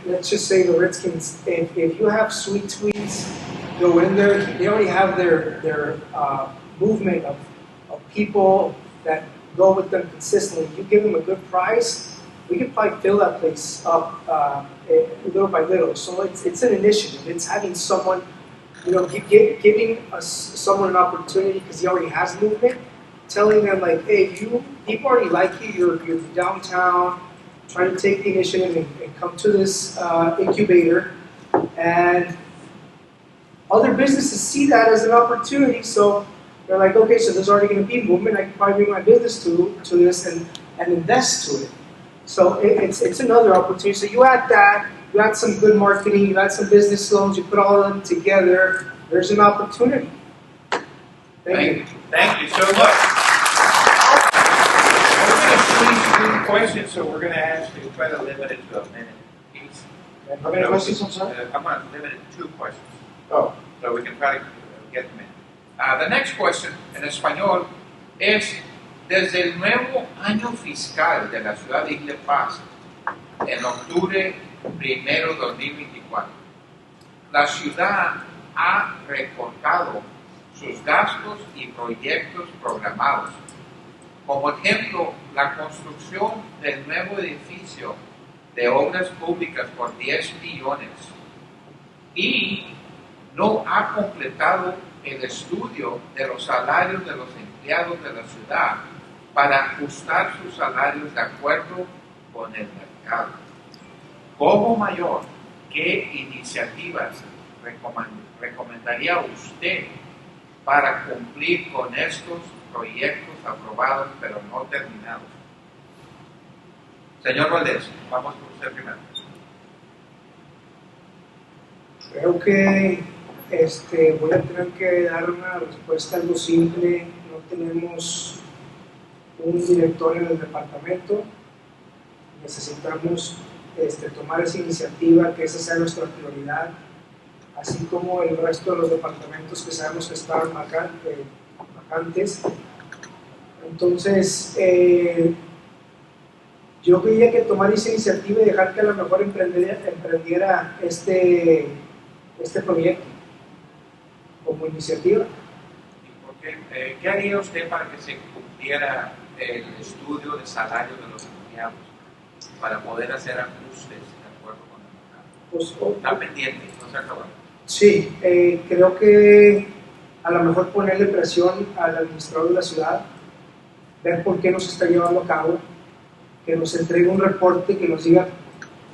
let's just say the Redskins, if you have sweet tweets, go in there, they already have their movement of people that go with them consistently. You give them a good price, we could probably fill that place up little by little. So it's an initiative. It's having someone, giving someone an opportunity because he already has movement, telling them like, hey, people already like you. You're downtown. Try to take the initiative and come to this incubator, and other businesses see that as an opportunity. So they're like, okay, so there's already going to be movement. I can probably bring my business to this and invest to it. So it's another opportunity. So you add that, you add some good marketing, you add some business loans, you put all of them together. There's an opportunity. Thank you. Thank you so much. Questions, so we're going to ask you to try to limit it to a minute each. How many questions, I'm sorry? I'm going to limit it to 2 questions. Oh. So we can try to get them in. The next question, en español, es: desde el nuevo año fiscal de la ciudad de Isla Paz, en octubre 1, 2024, la ciudad ha recortado sus gastos y proyectos programados. Como ejemplo, la construcción del nuevo edificio de obras públicas por 10 millones y no ha completado el estudio de los salarios de los empleados de la ciudad para ajustar sus salarios de acuerdo con el mercado. Como mayor, ¿qué iniciativas recomendaría usted para cumplir con estos proyectos aprobados pero no terminados? Señor Valdez, vamos con usted primero. Creo que voy a tener que dar una respuesta algo simple. No tenemos un director en el departamento. Necesitamos tomar esa iniciativa, que esa sea nuestra prioridad, así como el resto de los departamentos que sabemos que están vacantes. Entonces, yo diría que tomar esa iniciativa y dejar que a lo mejor emprendiera este proyecto como iniciativa. ¿Y por qué? ¿Qué haría usted para que se cumpliera el estudio de salarios de los empleados para poder hacer ajustes de acuerdo con el mercado? Está pendiente, no se acabó. Sí, creo que a lo mejor ponerle presión al administrador de la ciudad, ver por qué no se está llevando a cabo, que nos entregue un reporte que nos diga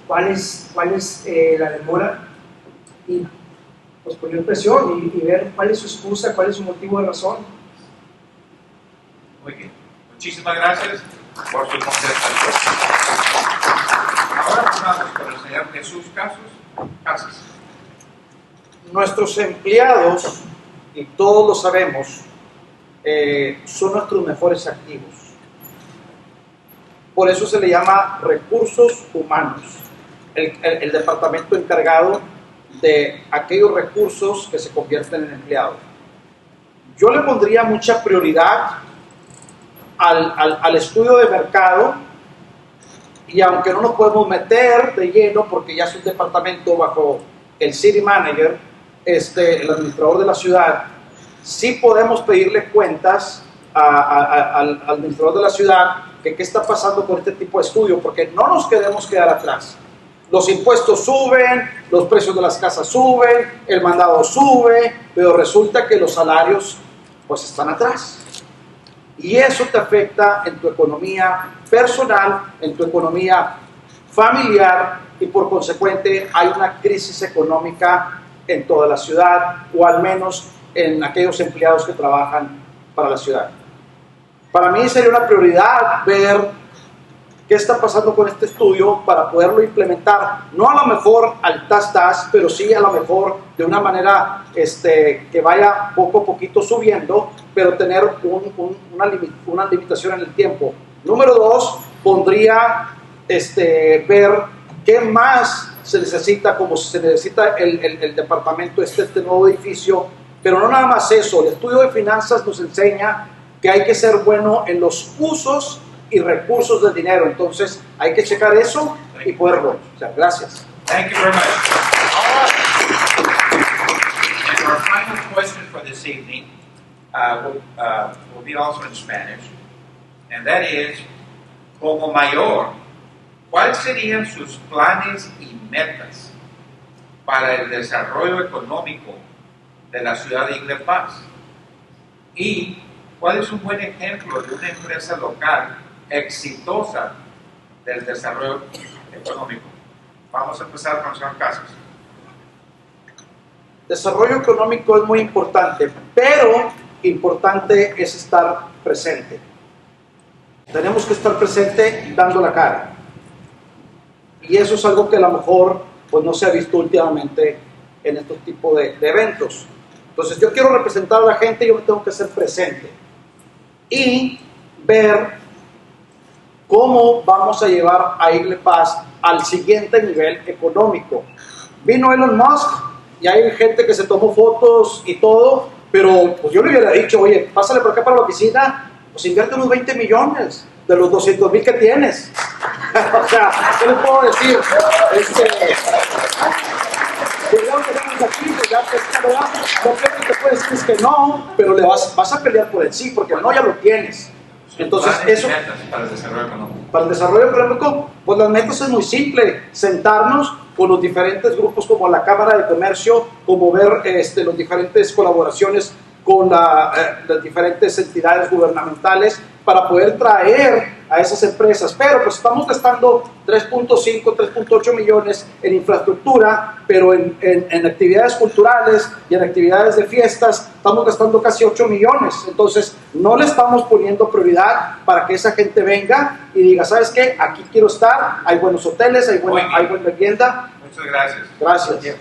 cuál es la demora y pues poner presión y ver cuál es su excusa, cuál es su motivo de razón. Muy bien, muchísimas gracias por su contestación. Ahora vamos con el señor Jesús Casas. Nuestros empleados, y todos lo sabemos, son nuestros mejores activos. Por eso se le llama recursos humanos, el departamento encargado de aquellos recursos que se convierten en empleados. Yo le pondría mucha prioridad al estudio de mercado, y aunque no nos podemos meter de lleno porque ya es un departamento bajo el city manager, el administrador de la ciudad, sí podemos pedirle cuentas al administrador de la ciudad que qué está pasando con este tipo de estudio, porque no nos queremos quedar atrás. Los impuestos suben, los precios de las casas suben, el mandado sube, pero resulta que los salarios pues están atrás. Y eso te afecta en tu economía personal, en tu economía familiar, y por consecuente hay una crisis económica en toda la ciudad, o al menos en aquellos empleados que trabajan para la ciudad. Para mí sería una prioridad ver qué está pasando con este estudio para poderlo implementar, no a lo mejor al tas, pero sí a lo mejor de una manera que vaya poco a poquito subiendo, pero tener una limitación en el tiempo. Número 2, pondría ver qué más se necesita, como se necesita el departamento, este nuevo edificio, pero no nada más eso. El estudio de finanzas nos enseña que hay que ser bueno en los usos y recursos de dinero. Entonces hay que checar eso y poderlo. O sea, gracias. Thank you very much. All right. And our final question for this evening will be also in Spanish, and that is, como mayor, ¿cuáles serían sus planes y metas para el desarrollo económico de la ciudad de Eagle Pass? ¿Y cuál es un buen ejemplo de una empresa local exitosa del desarrollo económico? Vamos a empezar con el señor Casas. Desarrollo económico es muy importante, pero importante es estar presente. Tenemos que estar presente dando la cara. Y eso es algo que a lo mejor pues, no se ha visto últimamente en estos tipos de eventos. Entonces yo quiero representar a la gente, yo me tengo que hacer presente y ver cómo vamos a llevar a Eagle Pass al siguiente nivel económico. Vino Elon Musk y hay gente que se tomó fotos y todo, pero pues yo le hubiera dicho, oye, pásale por acá para la oficina, pues invierte unos 20 millones de los 200,000 que tienes. O sea, ¿qué le puedo decir? Aquí, pues ya, lo que te puedes decir es que no, pero le vas a pelear por el sí, porque el no ya lo tienes. Entonces, eso para el desarrollo económico. Para el desarrollo económico, pues las metas es muy simple, sentarnos con los diferentes grupos como la Cámara de Comercio, como ver las diferentes colaboraciones con las diferentes entidades gubernamentales para poder traer a esas empresas. Pero pues estamos gastando 3.5, 3.8 millones en infraestructura, pero en actividades culturales y en actividades de fiestas estamos gastando casi 8 millones. Entonces no le estamos poniendo prioridad para que esa gente venga y diga, ¿sabes qué? Aquí quiero estar, hay buenos hoteles, hay buena vivienda. Muchas gracias. Gracias. Okay.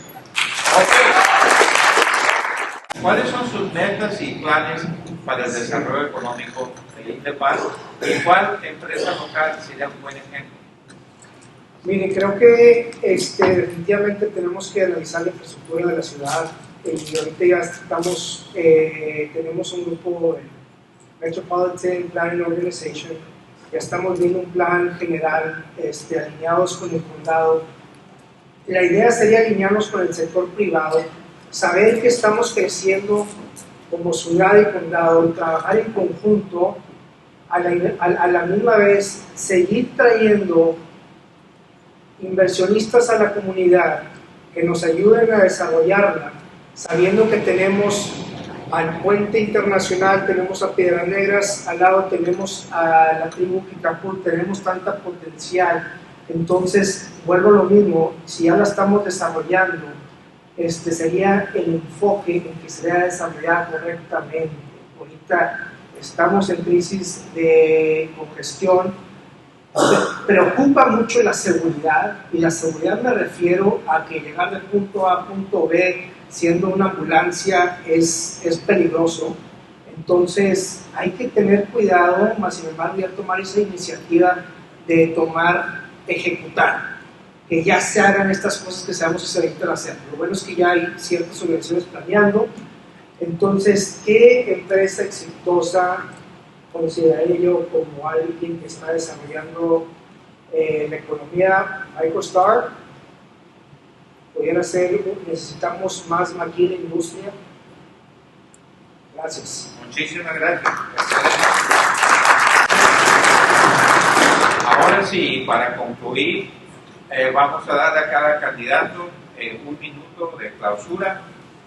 ¿Cuáles son sus metas y planes para el desarrollo económico de Eagle Pass? ¿Y cuál empresa local sería un buen ejemplo? Mire, creo que definitivamente tenemos que analizar la infraestructura de la ciudad y ahorita ya tenemos un grupo de Metropolitan Planning Organization, ya estamos viendo un plan general alineados con el condado. La idea sería alinearnos con el sector privado, saber que estamos creciendo como ciudad y condado y trabajar en conjunto, a la misma vez seguir trayendo inversionistas a la comunidad que nos ayuden a desarrollarla, sabiendo que tenemos al puente internacional, tenemos a Piedras Negras al lado, tenemos a la tribu Kikapul, tenemos tanta potencial. Entonces, vuelvo a lo mismo, si ya la estamos desarrollando, sería el enfoque en que se debe desarrollar correctamente. Ahorita estamos en crisis de congestión, preocupa mucho la seguridad, y la seguridad me refiero a que llegar de punto A a punto B siendo una ambulancia es peligroso. Entonces hay que tener cuidado, más sin embargo ya tomar esa iniciativa de ejecutar, que ya se hagan estas cosas que sabemos que se necesitan hacer. Lo bueno es que ya hay ciertas organizaciones planeando. Entonces, ¿qué empresa exitosa consideraría yo como alguien que está desarrollando la economía microstar? Pudiera ser, necesitamos más maquila e industria. Gracias. Muchísimas gracias. Ahora sí, para concluir, vamos a darle a cada candidato un minuto de clausura,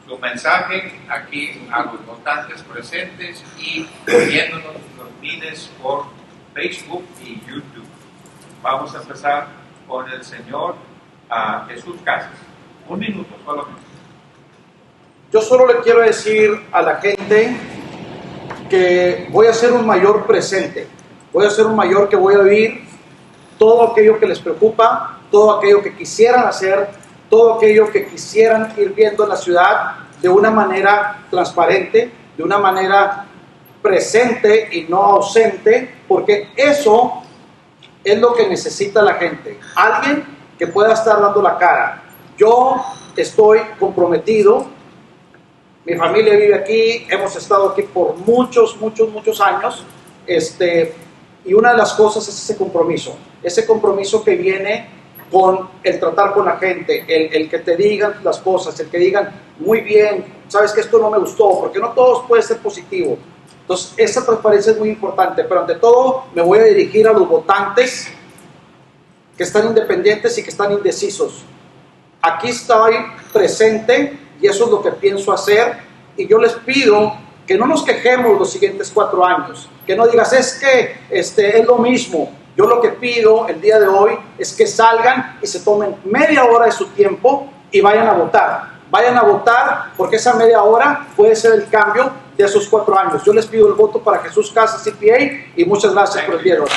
su mensaje aquí a los votantes presentes y viéndonos los miles por Facebook y YouTube. Vamos a empezar con el señor Jesús Casas. Un minuto solamente. Yo solo le quiero decir a la gente que voy a ser un mayor presente, voy a ser un mayor que voy a vivir todo aquello que les preocupa, todo aquello que quisieran hacer, todo aquello que quisieran ir viendo en la ciudad de una manera transparente, de una manera presente y no ausente, porque eso es lo que necesita la gente, alguien que pueda estar dando la cara. Yo estoy comprometido, mi familia vive aquí, hemos estado aquí por muchos años, Y una de las cosas es ese compromiso que viene con el tratar con la gente, el que te digan las cosas, el que digan, muy bien, sabes que esto no me gustó, porque no todos puede ser positivo. Entonces, esa transparencia es muy importante, pero ante todo me voy a dirigir a los votantes que están independientes y que están indecisos. Aquí estoy presente y eso es lo que pienso hacer, y yo les pido que no nos quejemos los siguientes 4 años, que no digas, es que es lo mismo. Yo lo que pido el día de hoy es que salgan y se tomen media hora de su tiempo y vayan a votar. Vayan a votar porque esa media hora puede ser el cambio de esos 4 años. Yo les pido el voto para Jesús Casas, CPA, y muchas gracias por el día de hoy.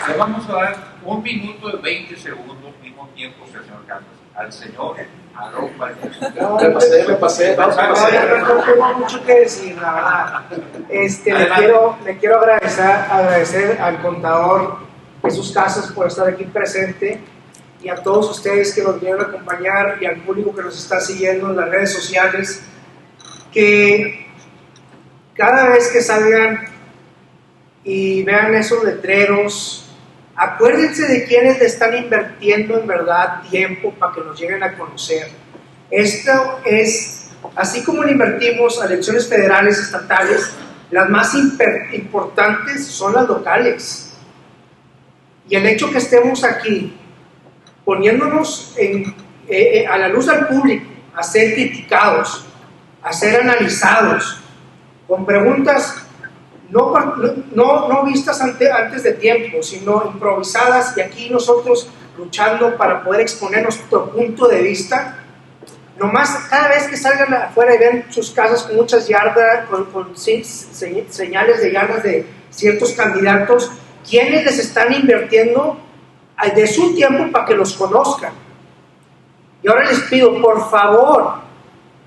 Le vamos a dar 1 minuto y 20 segundos, mismo tiempo que el señor Casas, al señor Aarón Valdez. Me pasé. No tengo mucho que decir, la verdad. Le quiero agradecer al contador Jesús Casas por estar aquí presente, y a todos ustedes que nos vienen a acompañar, y al público que nos está siguiendo en las redes sociales, que cada vez que salgan y vean esos letreros, acuérdense de quienes le están invirtiendo en verdad tiempo para que nos lleguen a conocer. Esto es, así como le invertimos a elecciones federales, estatales, las más importantes son las locales. Y el hecho que estemos aquí, poniéndonos a la luz del público, a ser criticados, a ser analizados, con preguntas no vistas antes de tiempo, sino improvisadas, y aquí nosotros luchando para poder exponer nuestro punto de vista. Nomás cada vez que salgan afuera y ven sus casas con muchas yardas, con señales de yardas de ciertos candidatos, quienes les están invirtiendo de su tiempo para que los conozcan. Y ahora les pido, por favor,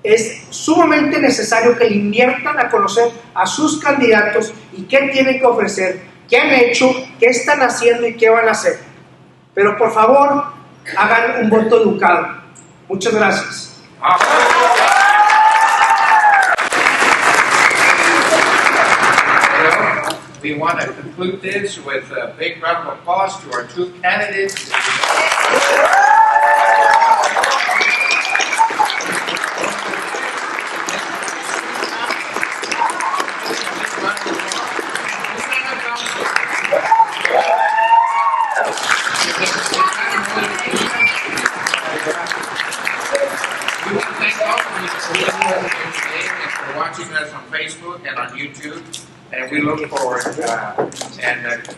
es sumamente necesario que le inviertan a conocer a sus candidatos y qué tienen que ofrecer, qué han hecho, qué están haciendo y qué van a hacer. Pero por favor, hagan un voto educado. Muchas gracias. We want to conclude this with a big round of applause to our 2 candidates. For watching us on Facebook and on YouTube, and we look forward come out and vote.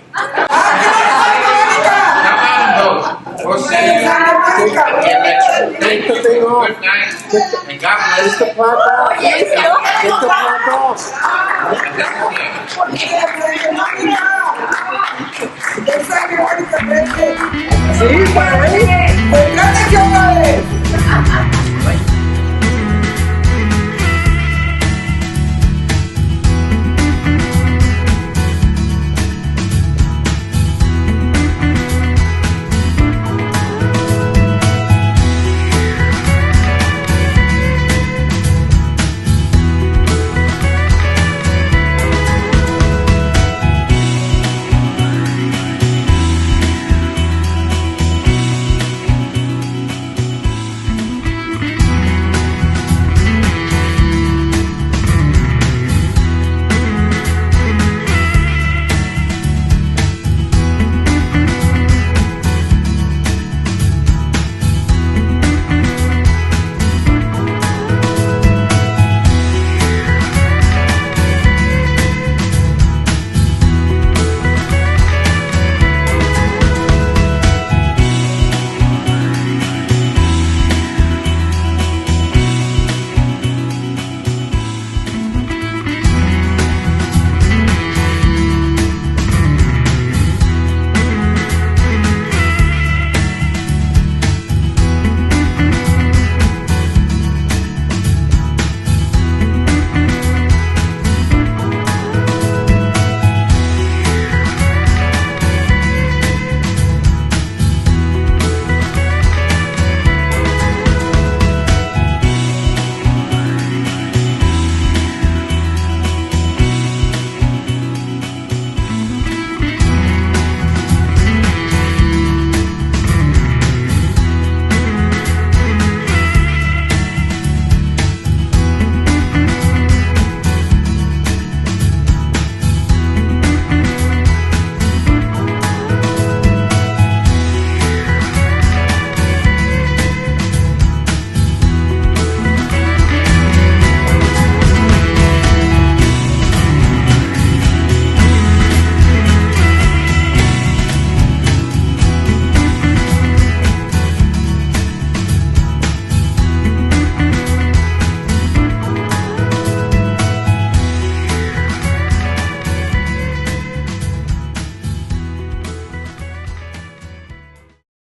We'll see you at the election. Thank you. Good night, and God bless. Sí, para ahí.